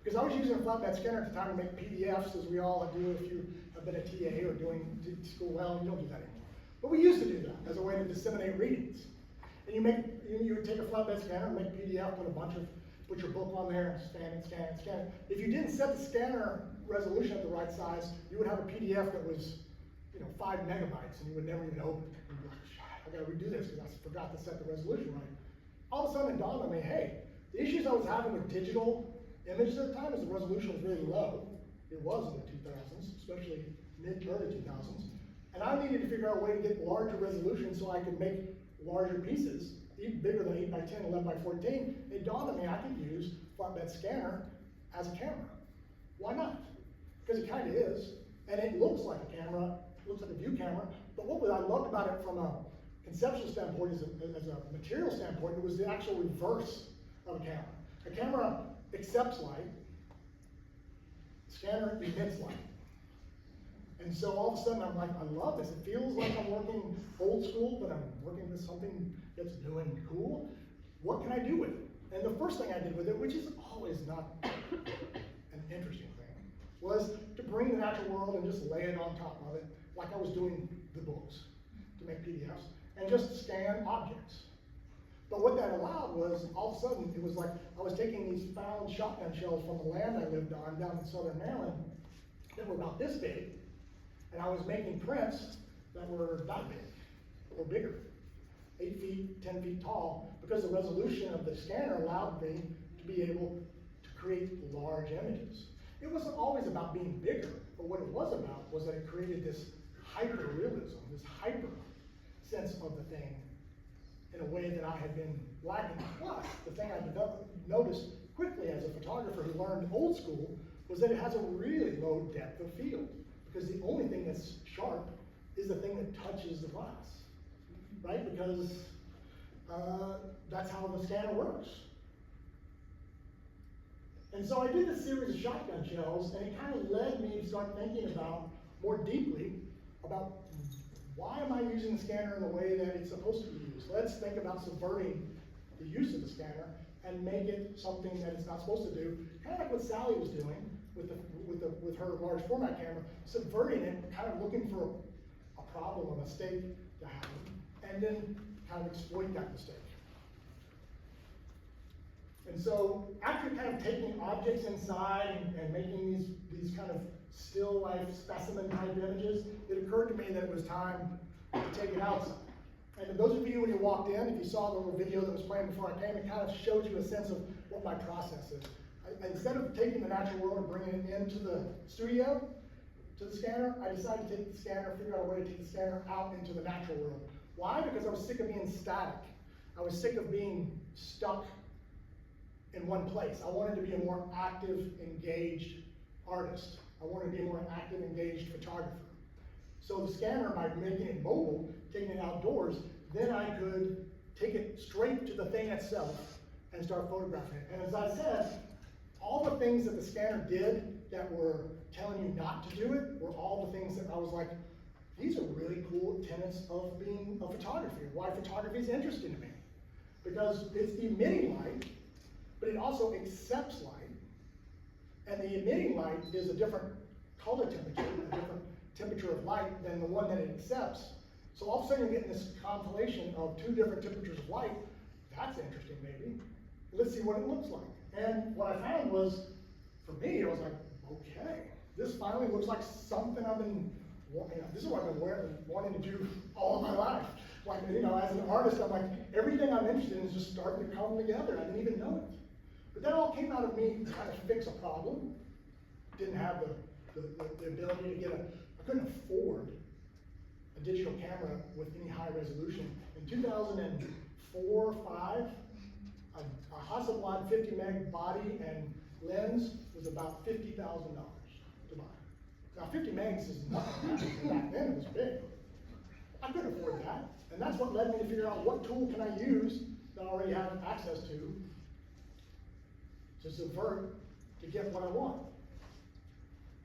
S2: Because I was using a flatbed scanner at the time to make PDFs, as we all do if you have been a TA or doing school. Well, you don't do that anymore. But we used to do that as a way to disseminate readings. And you would take a flatbed scanner and make PDF, put your book on there, and scan it, scan it, scan it. If you didn't set the scanner resolution at the right size, you would have a PDF that was 5 megabytes, and you would never even open it. You'd be like, I gotta redo this because I forgot to set the resolution right. All of a sudden it dawned on me, hey, the issues I was having with digital images at the time is the resolution was really low. It was in the 2000s, especially early 2000s. And I needed to figure out a way to get larger resolution so I could make larger pieces, even bigger than 8x10, 11x14. It dawned on me I could use flatbed scanner as a camera. Why not? Because it kind of is, and it looks like a camera, looks like a view camera, but what I loved about it from a conceptual standpoint, as a material standpoint, it was the actual reverse of a camera. A camera accepts light, scanner emits light. And so all of a sudden I'm like, I love this. It feels like I'm working old school, but I'm working with something that's new and cool. What can I do with it? And the first thing I did with it, which is always not an interesting thing, was to bring the natural world and just lay it on top of it, like I was doing the books, to make PDFs, and just scan objects. But what that allowed was, all of a sudden, it was like I was taking these found shotgun shells from the land I lived on down in southern Maryland that were about this big, and I was making prints that were that big, or bigger, 8 feet, 10 feet tall, because the resolution of the scanner allowed me to be able to create large images. It wasn't always about being bigger, but what it was about was that it created this hyper-realism, this hyper sense of the thing in a way that I had been lacking. Plus, the thing I noticed quickly as a photographer who learned old school was that it has a really low depth of field, because the only thing that's sharp is the thing that touches the glass, right? Because that's how the scanner works. And so I did a series of shotgun shells, and it kind of led me to start thinking about, more deeply, about why am I using the scanner in the way that it's supposed to be used? Let's think about subverting the use of the scanner and make it something that it's not supposed to do, kind of like what Sally was doing with her large format camera, subverting it, kind of looking for a problem, a mistake to happen, and then kind of exploit that mistake. And so after kind of taking objects inside and making these kind of still life specimen type images, it occurred to me that it was time to take it outside. And those of you, when you walked in, if you saw the little video that was playing before I came, it kind of showed you a sense of what my process is. Instead of taking the natural world and bringing it into the studio, to the scanner, I decided to take the scanner, figure out a way to take the scanner out into the natural world. Why? Because I was sick of being static. I was sick of being stuck in one place. I wanted to be a more active, engaged artist. I wanted to be a more active, engaged photographer. So the scanner, by making it mobile, taking it outdoors, then I could take it straight to the thing itself and start photographing it. And as I said, all the things that the scanner did that were telling you not to do it were all the things that I was like, these are really cool tenets of being a photographer. Why photography is interesting to me. Because it's emitting light, but it also accepts light. And the emitting light is a different color temperature, a different temperature of light than the one that it accepts. So all of a sudden you're getting this compilation of two different temperatures of light. That's interesting, maybe. Let's see what it looks like. And what I found was, for me, I was like, okay, this finally looks like something I've been, this is what I've been wanting to do all my life. Like, as an artist, I'm like, everything I'm interested in is just starting to come together. I didn't even know it. But that all came out of me trying to fix a problem. Didn't have the ability to get I couldn't afford a digital camera with any high resolution. In 2004 or 5, a Hasselblad 50 meg body and lens was about $50,000 to buy. Now 50 megs is nothing, back then it was big. I couldn't afford that, and that's what led me to figure out what tool can I use that I already have access to subvert, to get what I want.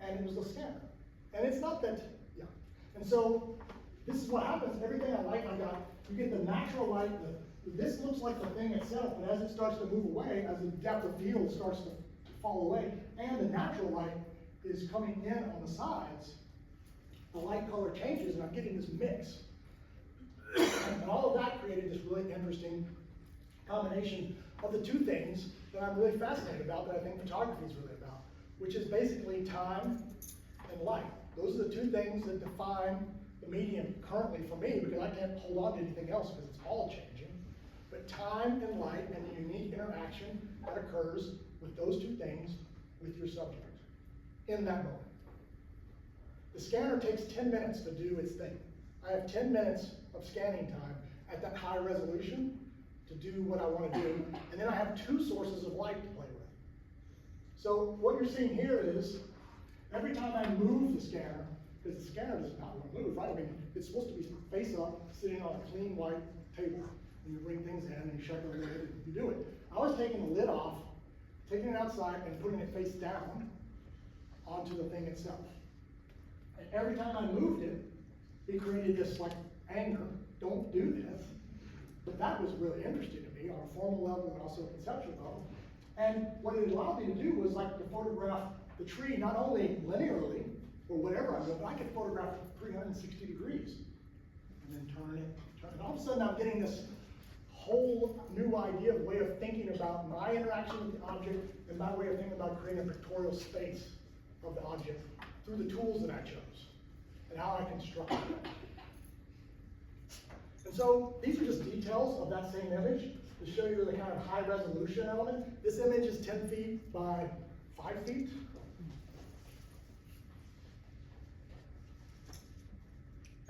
S2: And it was the scanner. And it's not that, yeah. And so, this is what happens, everything I like, you get the natural light, this looks like the thing itself, but as it starts to move away, as the depth of field starts to fall away, and the natural light is coming in on the sides, the light color changes, and I'm getting this mix. And all of that created this really interesting combination of the two things that I'm really fascinated about, that I think photography is really about, which is basically time and light. Those are the two things that define the medium currently for me, because I can't hold on to anything else because it's all changing. But time and light and the unique interaction that occurs with those two things with your subject in that moment. The scanner takes 10 minutes to do its thing. I have 10 minutes of scanning time at that high resolution to do what I want to do, and then I have two sources of light to play with. So what you're seeing here is, every time I move the scanner, because the scanner does not want to move, right? I mean, it's supposed to be face up, sitting on a clean white table, and you bring things in, and you shut the lid, and you do it. I was taking the lid off, taking it outside, and putting it face down onto the thing itself. And every time I moved it, it created this like anger, don't do this. But that was really interesting to me on a formal level and also a conceptual level. And what it allowed me to do was like to photograph the tree not only linearly, or whatever I'm doing, but I could photograph it 360 degrees. And then turn it. And all of a sudden I'm getting this whole new idea, way of thinking about my interaction with the object, and my way of thinking about creating a pictorial space of the object through the tools that I chose, and how I constructed it. And so these are just details of that same image to show you the kind of high resolution element. This image is 10 feet by 5 feet.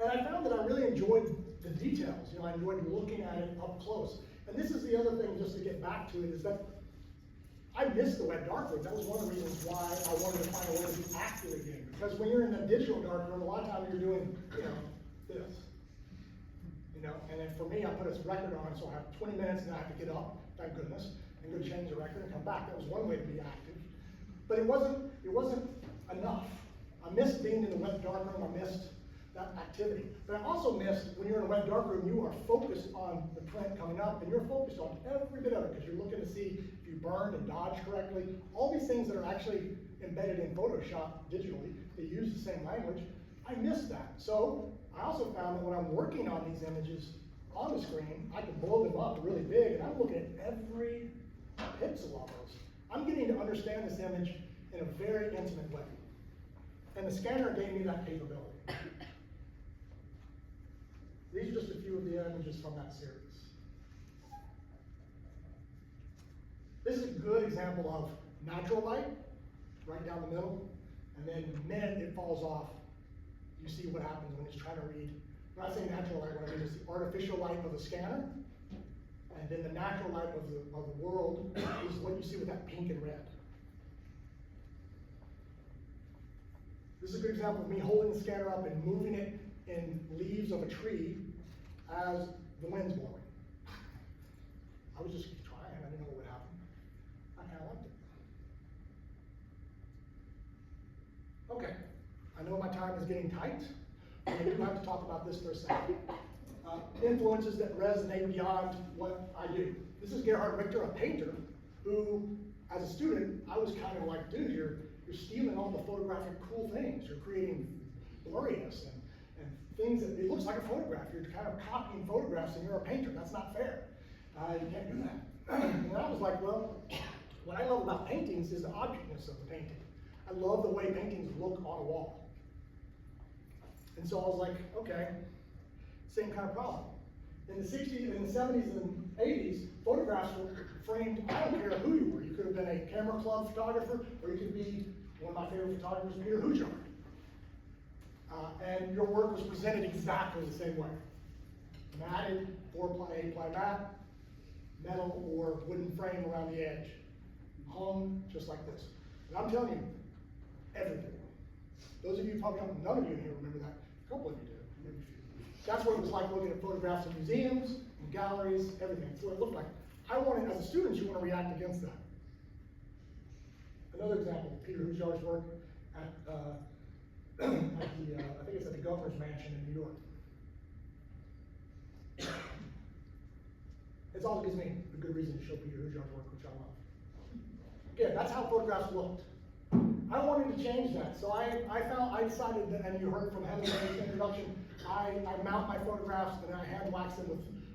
S2: And I found that I really enjoyed the details. I enjoyed looking at it up close. And this is the other thing, just to get back to it, is that I missed the web darkroom. That was one of the reasons why I wanted to find a way to be active again. Because when you're in a digital darkroom, a lot of times you're doing, this. And then for me, I put a record on, so I have 20 minutes and I have to get up, thank goodness, and go change the record and come back. That was one way to be active. But it wasn't enough. I missed being in the wet darkroom, I missed that activity. But I also missed, when you're in a wet darkroom, you are focused on the print coming up, and you're focused on every bit of it, because you're looking to see if you burned and dodged correctly. All these things that are actually embedded in Photoshop digitally, they use the same language. I missed that. So I also found that when I'm working on these images on the screen, I can blow them up really big, and I'm looking at every pixel of those. I'm getting to understand this image in a very intimate way. And the scanner gave me that capability. These are just a few of the images from that series. This is a good example of natural light, right down the middle, and then the minute it falls off, you see what happens when it's trying to read. When I say natural light, what I mean is the artificial light of the scanner, and then the natural light of the world is what you see with that pink and red. This is a good example of me holding the scanner up and moving it in leaves of a tree as the wind's blowing. I was just trying, I didn't know what would happen. I kind of liked it. Okay, I know my time is getting tight, but I do have to talk about this for a second. Influences that resonate beyond what I do. This is Gerhard Richter, a painter, who, as a student, I was kind of like, dude, you're stealing all the photographic cool things. You're creating blurriness and things that, it looks like a photograph. You're kind of copying photographs and you're a painter. That's not fair. You can't do that. And I was like, well, what I love about paintings is the objectness of the painting. I love the way paintings look on a wall. And so I was like, okay, same kind of problem. In the 60s, in the 70s and 80s, photographs were framed, I don't care who you were. You could have been a camera club photographer, or you could be one of my favorite photographers, Peter Hujar. And your work was presented exactly the same way. Matted, 4-ply, 8-ply matte, metal or wooden frame around the edge. Hung just like this. And I'm telling you, everything. Those of you probably don't, none of you in here remember that. A couple of you do. Maybe a few. That's what it was like looking at photographs in museums, in galleries, everything. That's what it looked like. I wanted, as a student, you want to react against that. Another example, Peter Hujar's work at I think it's at the governor's mansion in New York. It's all gives me a good reason to show Peter Hujar's work, which I love. Again, that's how photographs looked. I wanted to change that, so I decided that, and you heard from Heather in the introduction, I mount my photographs and I hand wax them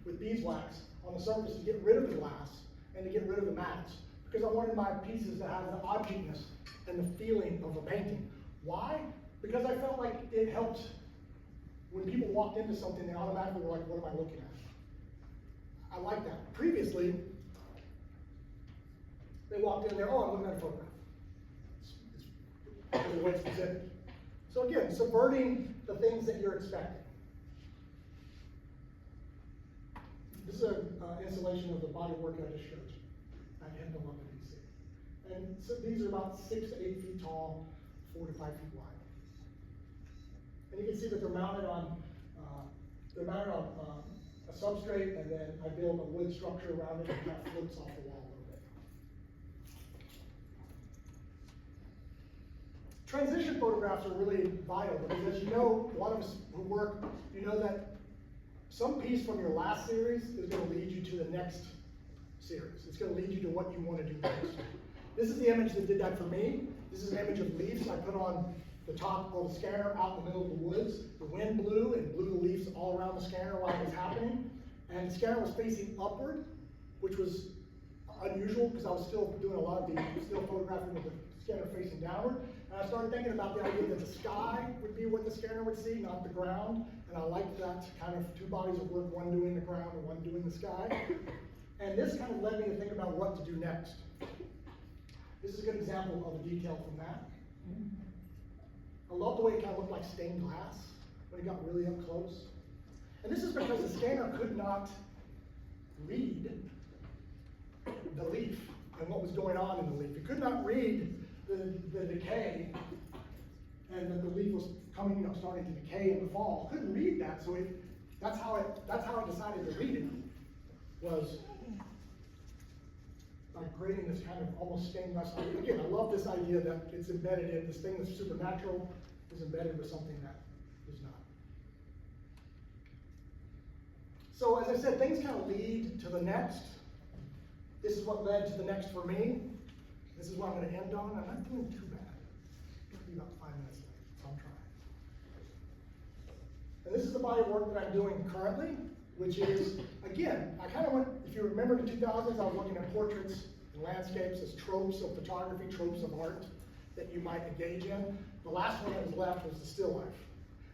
S2: with beeswax on the surface to get rid of the glass and to get rid of the mattes, because I wanted my pieces to have the objectness and the feeling of a painting. Why? Because I felt like it helped. When people walked into something, they automatically were like, what am I looking at? I like that. Previously, they walked in there, oh, I'm looking at a photograph. It's the way it's presented. So again, subverting the things that you're expecting. This is an installation of the body work I just showed you at Asheville, DC. And so these are about 6 to 8 feet tall, 4 to 5 feet wide. And you can see that they're mounted on a substrate, and then I build a wood structure around it and that floats off the wall a little bit. Transition photographs are really vital because, as you know, a lot of us who work, you know that some piece from your last series is going to lead you to the next series. It's going to lead you to what you want to do next. This is the image that did that for me. This is an image of leaves I put on the top of the scanner out in the middle of the woods. The wind blew and blew the leaves all around the scanner while it was happening. And the scanner was facing upward, which was unusual because I was still doing a lot of the still photographing with the scanner facing downward. And I started thinking about the idea that the sky would be what the scanner would see, not the ground. And I liked that kind of two bodies of work, one doing the ground and one doing the sky. And this kind of led me to think about what to do next. This is a good example of a detail from that. I love the way it kind of looked like stained glass when it got really up close. And this is because the scanner could not read the leaf and what was going on in the leaf. It could not read the decay and that the leaf was coming, starting to decay in the fall. It couldn't read that, so that's how it decided to read it, was by creating this kind of almost stained glass. Again, I love this idea that it's embedded in this thing that's supernatural is embedded with something that is not. So as I said, things kind of lead to the next. This is what led to the next for me. This is what I'm going to end on. I'm not doing too bad. I'm going to be about 5 minutes late, so I'm trying. And this is the body of work that I'm doing currently, which is, again, I kind of went, if you remember the 2000s, I was looking at portraits and landscapes as tropes of photography, tropes of art that you might engage in. The last one that was left was the still life.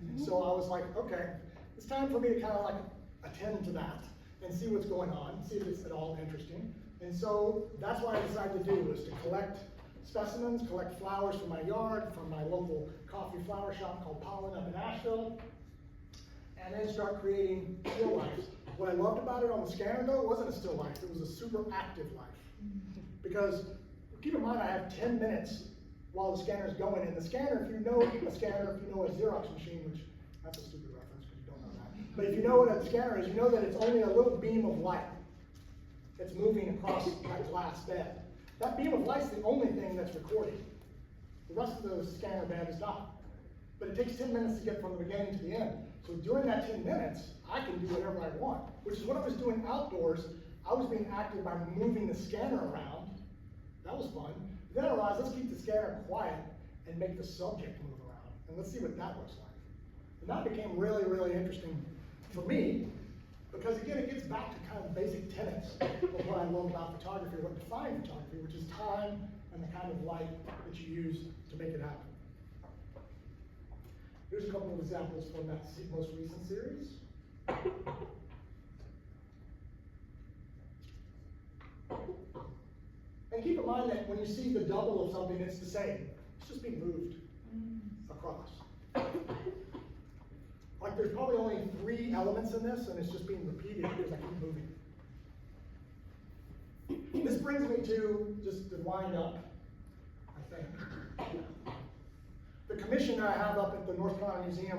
S2: And so I was like, okay, it's time for me to kind of like attend to that and see what's going on, see if it's at all interesting. And so that's what I decided to do, was to collect specimens, collect flowers from my yard, from my local coffee flower shop called Pollen up in Asheville, and then start creating still lifes. What I loved about it on the scanner though, it wasn't a still life, it was a super active life. Because keep in mind I have 10 minutes while the scanner is going, and the scanner, if you know a scanner, if you know a Xerox machine, which that's a stupid reference because you don't know that, but if you know what a scanner is, you know that it's only a little beam of light that's moving across that glass bed. That beam of light's the only thing that's recording. The rest of the scanner bed is not. But it takes 10 minutes to get from the beginning to the end. So during that 10 minutes, I can do whatever I want, which is what I was doing outdoors. I was being active by moving the scanner around. That was fun. Then I realized, let's keep the scanner quiet and make the subject move around. And let's see what that looks like. And that became really, really interesting for me, because again, it gets back to kind of basic tenets of what I love about photography, what defines photography, which is time and the kind of light that you use to make it happen. Here's a couple of examples from that most recent series. And keep in mind that when you see the double of something, it's the same. It's just being moved across. Like there's probably only 3 elements in this, and it's just being repeated because I keep moving. This brings me to just to wind up, I think. The commission that I have up at the North Carolina Museum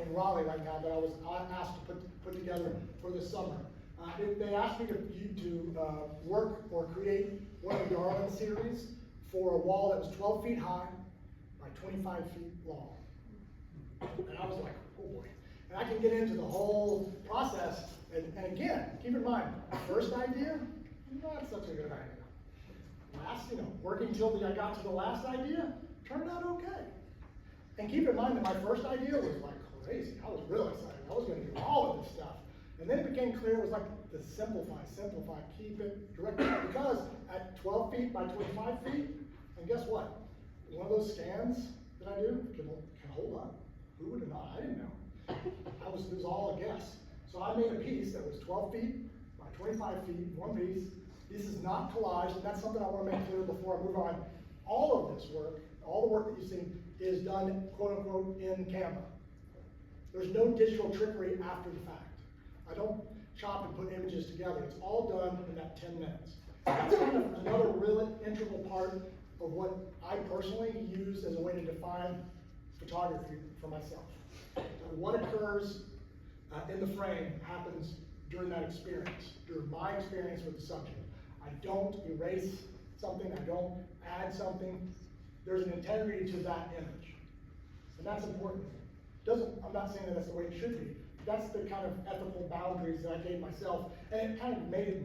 S2: in Raleigh right now that I was asked to put together for this summer. They asked me to work or create one of the Garland series for a wall that was 12 feet high by 25 feet long. And I was like, oh boy. And I can get into the whole process. And again, keep in mind, first idea, not such a good idea. Working till I got to the last idea, turned out okay. And keep in mind that my first idea was like crazy. I was really excited. I was going to do all of this stuff. And then it became clear it was like to simplify, keep it direct. Because at 12 feet by 25 feet, and guess what? One of those scans that I do can hold up. Who would have known? I didn't know. It was all a guess. So I made a piece that was 12 feet by 25 feet, one piece. This is not collage, and that's something I want to make clear before I move on. All of this work, all the work that you see, is done, quote unquote, in camera. There's no digital trickery after the fact. I don't chop and put images together. It's all done in that 10 minutes. That's kind of another really integral part of what I personally use as a way to define photography for myself. What occurs in the frame happens during that experience, during my experience with the subject. I don't erase something, I don't add something. There's an integrity to that image. And that's important. I'm not saying that that's the way it should be. That's the kind of ethical boundaries that I gave myself, and it kind of made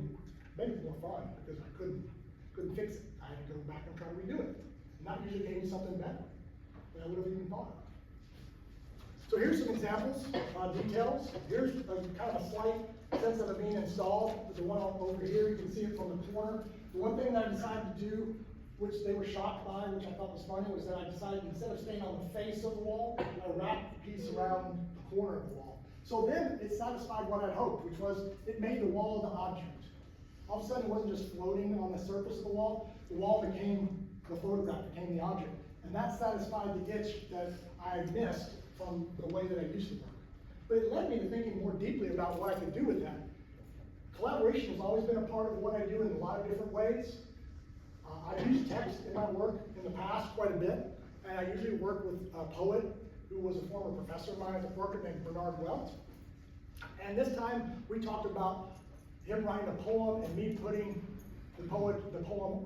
S2: it more fun because I couldn't fix it. I had to go back and try to redo it. And that usually gave me something better than I would have even thought of. So here's some examples, details. Here's kind of a slight sense of it being installed. The one over here, you can see it from the corner. The one thing that I decided to do, which they were shocked by, which I thought was funny, was that I decided instead of staying on the face of the wall, I wrapped the piece around the corner of the wall. So then it satisfied what I'd hoped, which was it made the wall the object. All of a sudden it wasn't just floating on the surface of the wall became the photograph, became the object. And that satisfied the itch that I missed from the way that I used to work. But it led me to thinking more deeply about what I could do with that. Collaboration has always been a part of what I do in a lot of different ways. I've used text in my work in the past quite a bit, and I usually work with a poet who was a former professor of mine at Berkeley named Bernard Welt. And this time we talked about him writing a poem and me putting the poem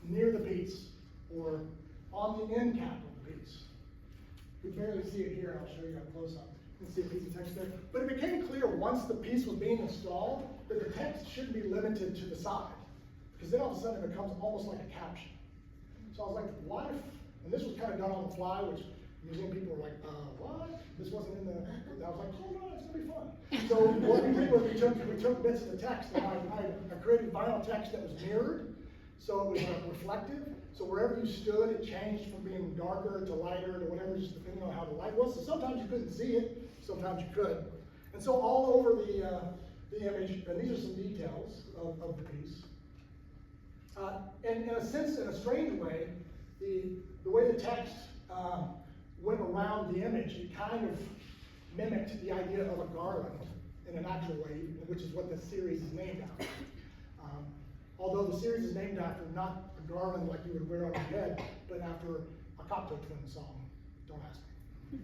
S2: near the piece, or on the end cap of the piece. You can barely see it here, I'll show you up close up. You can see a piece of text there. But it became clear once the piece was being installed that the text shouldn't be limited to the side, because then all of a sudden it becomes almost like a caption. So I was like, what if, and this was kind of done on the fly, which museum people were like, what? This wasn't in the, I was like, hold on, it's gonna be fun. So what we did was we took bits of the text, and I created vinyl text that was mirrored, so it was reflective. So wherever you stood, it changed from being darker to lighter to whatever, just depending on how the light was. So sometimes you couldn't see it, sometimes you could. And so all over the image, and these are some details of the piece. And in a sense, in a strange way, the way the text went around the image, it kind of mimicked the idea of a garland in an actual way, which is what this series is named after. Although the series is named after not a garland like you would wear on your head, but after a Cocteau Twins song. Don't ask me.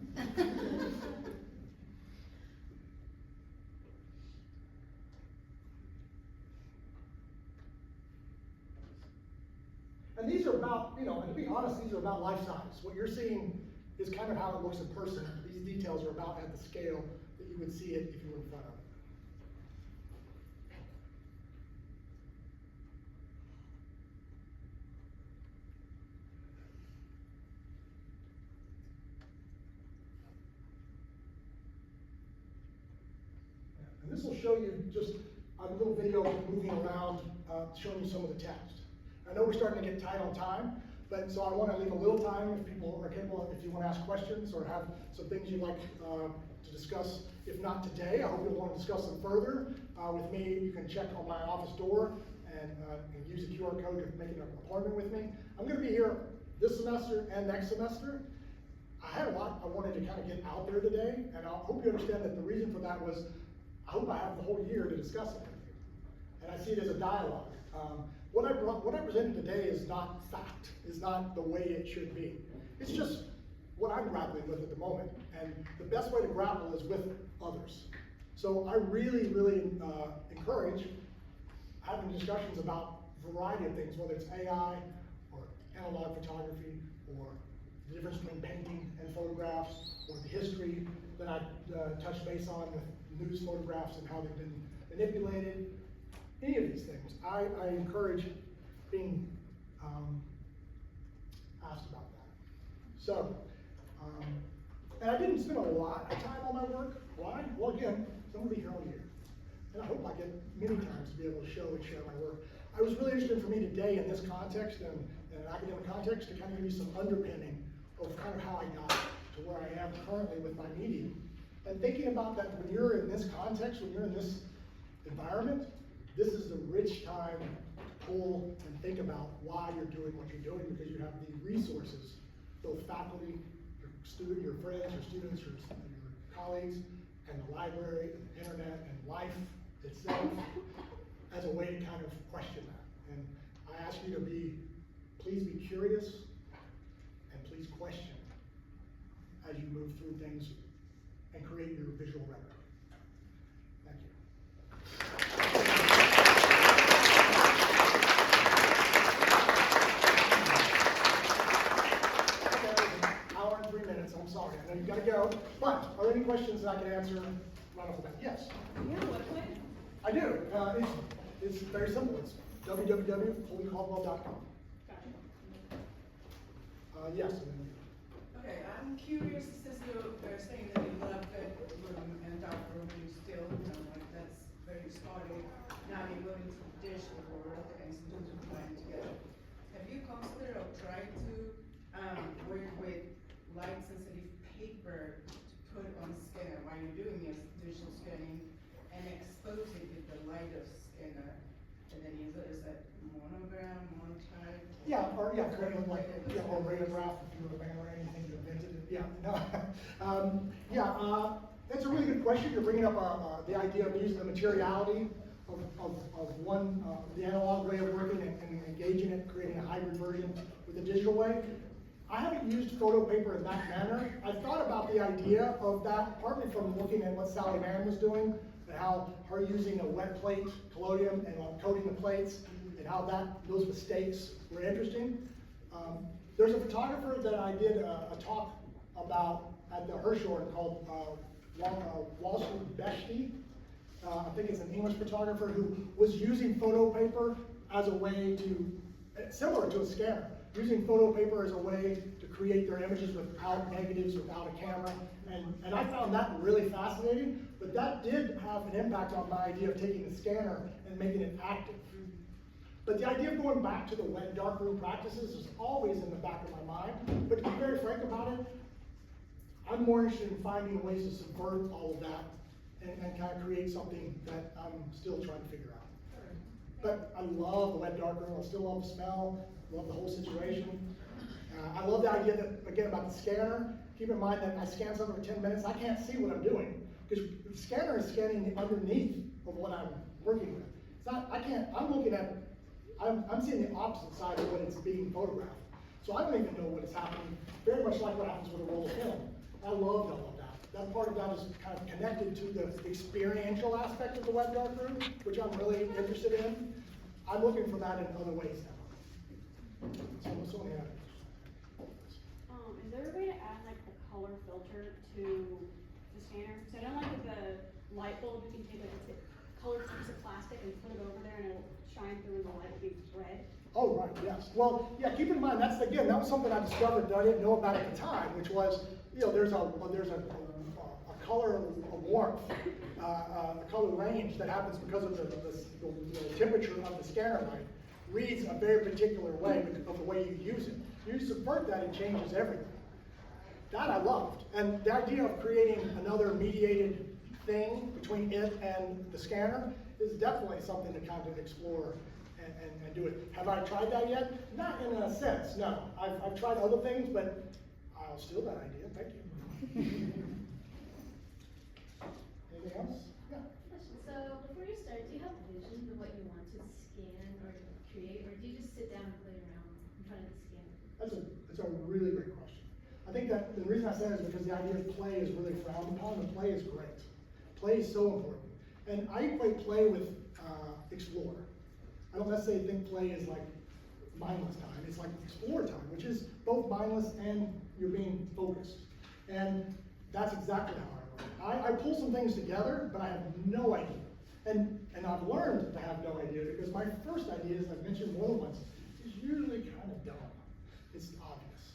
S2: And these are about, and to be honest, these are about life size. What you're seeing is kind of how it looks in person. These details are about at the scale that you would see it if you were in front of it. And this will show you just a little video moving around, showing you some of the text. I know we're starting to get tight on time, but so I want to leave a little time if people are capable, if you want to ask questions or have some things you'd like to discuss. If not today, I hope you'll want to discuss them further with me. You can check on my office door and use the QR code to make an appointment with me. I'm going to be here this semester and next semester. I had a lot I wanted to kind of get out there today, and I hope you understand that the reason for that was I hope I have the whole year to discuss it with you. And I see it as a dialogue. What I presented today is not fact, is not the way it should be. It's just what I'm grappling with at the moment. And the best way to grapple is with others. So I really, really encourage having discussions about a variety of things, whether it's AI or analog photography or the difference between painting and photographs, or the history that I touched base on with news photographs and how they've been manipulated. Any of these things, I encourage being asked about that. So, and I didn't spend a lot of time on my work. Why? Well, again, I'm going to be here all year. And I hope I get many times to be able to show and share my work. I was really interested for me today in this context and in an academic context to kind of give you some underpinning of kind of how I got to where I am currently with my medium. And thinking about that when you're in this context, when you're in this environment, this is the rich time to pull and think about why you're doing what you're doing, because you have the resources, both faculty, your friends, your students, your colleagues, and the library, and the internet, and life itself, as a way to kind of question that. And I ask you to please be curious, and please question as you move through things and create your visual record. Thank you. I'm sorry, I know you gotta go, but are there any questions that I can answer right off the bat? Yes?
S7: Yeah, what a plan.
S2: I do. It's very simple. It's www.colbycaldwell.com.
S7: Gotcha.
S2: Yes.
S8: Okay, I'm curious, since you're saying that you love bedroom and dark room, you still, like that's very starting. Now you're going to the digital world and students are playing together. Have you considered or tried to work with light sensitive paper to put on scanner while you're doing your digital scanning and expose it with the light of scanner, and then use it as a monogram, monotype?
S2: Yeah, or creating like or radiograph if you were a man or anything you invented it. Yeah, no. That's a really good question. You're bringing up the idea of using the materiality of one, the analog way of working and engaging it, creating a hybrid version with the digital way. I haven't used photo paper in that manner. I've thought about the idea of that, partly from looking at what Sally Mann was doing, and how her using a wet plate, collodium, and coating the plates, and how those mistakes were interesting. There's a photographer that I did a talk about at the Hirshhorn called Walshu Beshti. I think it's an English photographer who was using photo paper as a way to, similar to a scanner, using photo paper as a way to create their images without negatives, without a camera. And I found that really fascinating, but that did have an impact on my idea of taking the scanner and making it active. But the idea of going back to the wet darkroom practices is always in the back of my mind. But to be very frank about it, I'm more interested in finding ways to subvert all of that and kind of create something that I'm still trying to figure out. But I love the wet darkroom. I still love the smell, love the whole situation. I love the idea that, again, about the scanner. Keep in mind that I scan something for 10 minutes, I can't see what I'm doing. Because the scanner is scanning the underneath of what I'm working with. It's not, I'm looking at, I'm seeing the opposite side of what it's being photographed. So I don't even know what is happening, very much like what happens with a roll of film. I loved all of that. That part of that is kind of connected to the experiential aspect of the web darkroom, which I'm really interested in. I'm looking for that in other ways now. So yeah.
S9: Is there a way to add like the color filter to the scanner? So I know like with the light bulb, you can take like a colored piece of plastic and put it over there and it'll shine through and the light will be red.
S2: Oh, right, yes. Well, yeah, keep in mind, that was something I discovered that I didn't know about at the time, which was, there's a color of warmth, a color range that happens because of the temperature of the scanner light reads a very particular way because of the way you use it. You subvert that, it changes everything. That I loved. And the idea of creating another mediated thing between it and the scanner is definitely something to kind of explore and do it. Have I tried that yet? Not in a sense, no. I've tried other things, but I'll steal that idea. Thank you. Anything else? Yeah.
S10: So before you start, do you have a vision of what you want to scan or create, or do you just sit down and play around in front of the scanner?
S2: That's a really great question. I think that the reason I say that is because the idea of play is really frowned upon, and play is great. Play is so important. And I equate play with explore. I don't necessarily think play is like mindless time. It's like explore time, which is both mindless and you're being focused. And that's exactly how I work. I pull some things together, but I have no idea. And I've learned to have no idea because my first idea, as I've mentioned more than once, is usually kind of dumb. It's obvious.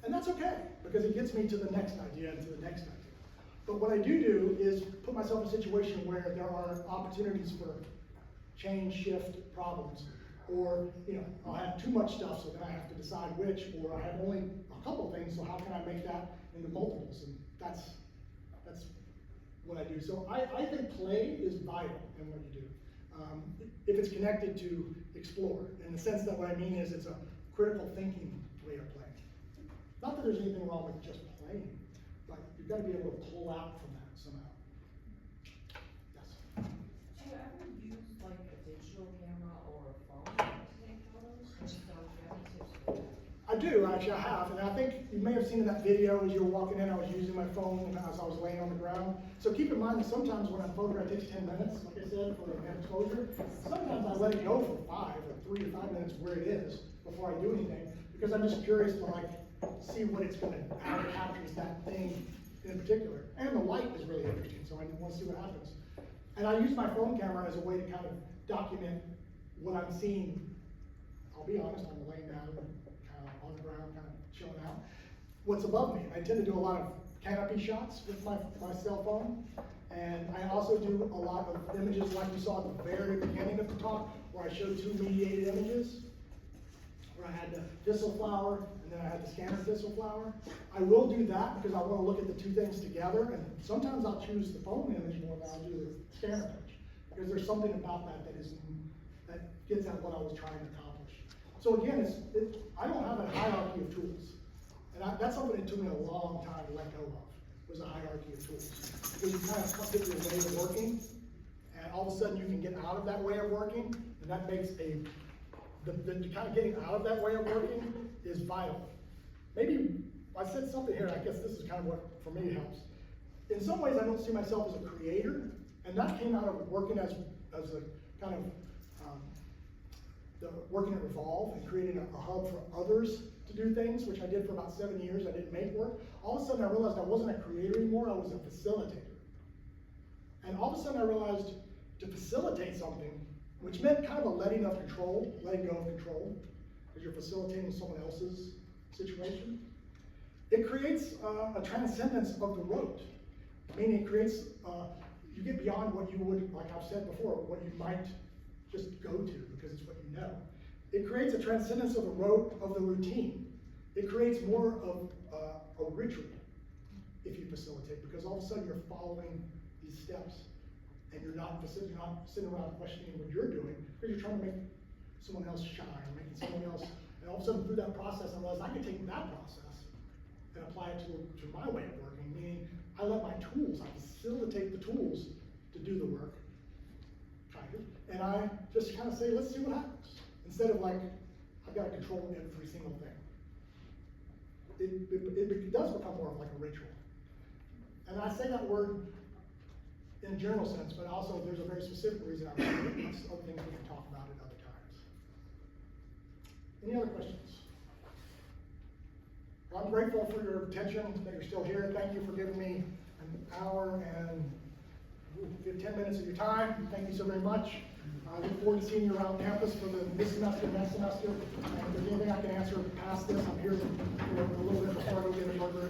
S2: And that's okay, because it gets me to the next idea and to the next idea. But what I do is put myself in a situation where there are opportunities for change, shift, problems, or I'll have too much stuff, so then I have to decide which, or I have only a couple things, so how can I make that into multiples? And that's what I do. So I think play is vital in what you do. If it's connected to explore, in the sense that what I mean is it's a critical thinking way of playing. Not that there's anything wrong with just playing, but you've got to be able to pull out from that somehow. Yes?
S7: Do you ever use like a digital camera or a phone to take photos? And so do you have any tips for that?
S2: I do, actually, I have, and I think you may have seen in that video as you were walking in, I was using my phone as I was laying on the ground. So keep in mind that sometimes when I'm photographing, it takes 10 minutes, like I said, for an exposure. Sometimes I let it go for 5 or 3 to 5 minutes where it is before I do anything, because I'm just curious to see what it's going to, how it captures that thing in particular. And the light is really interesting, so I want to see what happens. And I use my phone camera as a way to kind of document what I'm seeing. I'll be honest, I'm laying down on the ground, kind of chilling out. What's above me, I tend to do a lot of canopy shots with my cell phone. And I also do a lot of images like you saw at the very beginning of the talk, where I showed 2 mediated images, where I had the thistle flower, and then I had the scanner thistle flower. I will do that because I want to look at the 2 things together, and sometimes I'll choose the phone image more than I'll do the scanner image, because there's something about that that gets at what I was trying to accomplish. So again, I don't have a hierarchy of tools, and that's something that took me a long time to let go of, was a hierarchy of tools. Because you kind of get your way of working, and all of a sudden you can get out of that way of working, and that makes the kind of getting out of that way of working is vital. Maybe I said something here, I guess this is kind of what, for me, helps. In some ways, I don't see myself as a creator, and that came out of working as a kind of working at REVOLVE and creating a hub for others to do things, which I did for about 7 years. I didn't make work. All of a sudden I realized I wasn't a creator anymore, I was a facilitator. And all of a sudden I realized to facilitate something, which meant kind of a letting go of control, because you're facilitating someone else's situation. It creates a transcendence of the road, meaning it creates, you get beyond what you would, like I've said before, what you might just go to because it's what you know. It creates a transcendence of the road, of the routine. It creates more of a ritual if you facilitate, because all of a sudden you're following these steps and you're not sitting around questioning what you're doing, because you're trying to make someone else shine, making someone else, and all of a sudden through that process I realized I could take that process and apply it to my way of working, meaning I let my tools, I facilitate the tools to do the work, kind of, and I just kind of say, let's see what happens. Instead of like, I've got to control every single thing. It does become more of like a ritual. And I say that word in a general sense, but also there's a very specific reason I say it. That's other things we can talk about at other times. Any other questions? Well, I'm grateful for your attention, that you're still here. Thank you for giving me an hour and 10 minutes of your time. Thank you so very much. I look forward to seeing you around campus for this semester, next semester. And if there's anything I can answer past this, I'm here for a little bit before I go get a burger.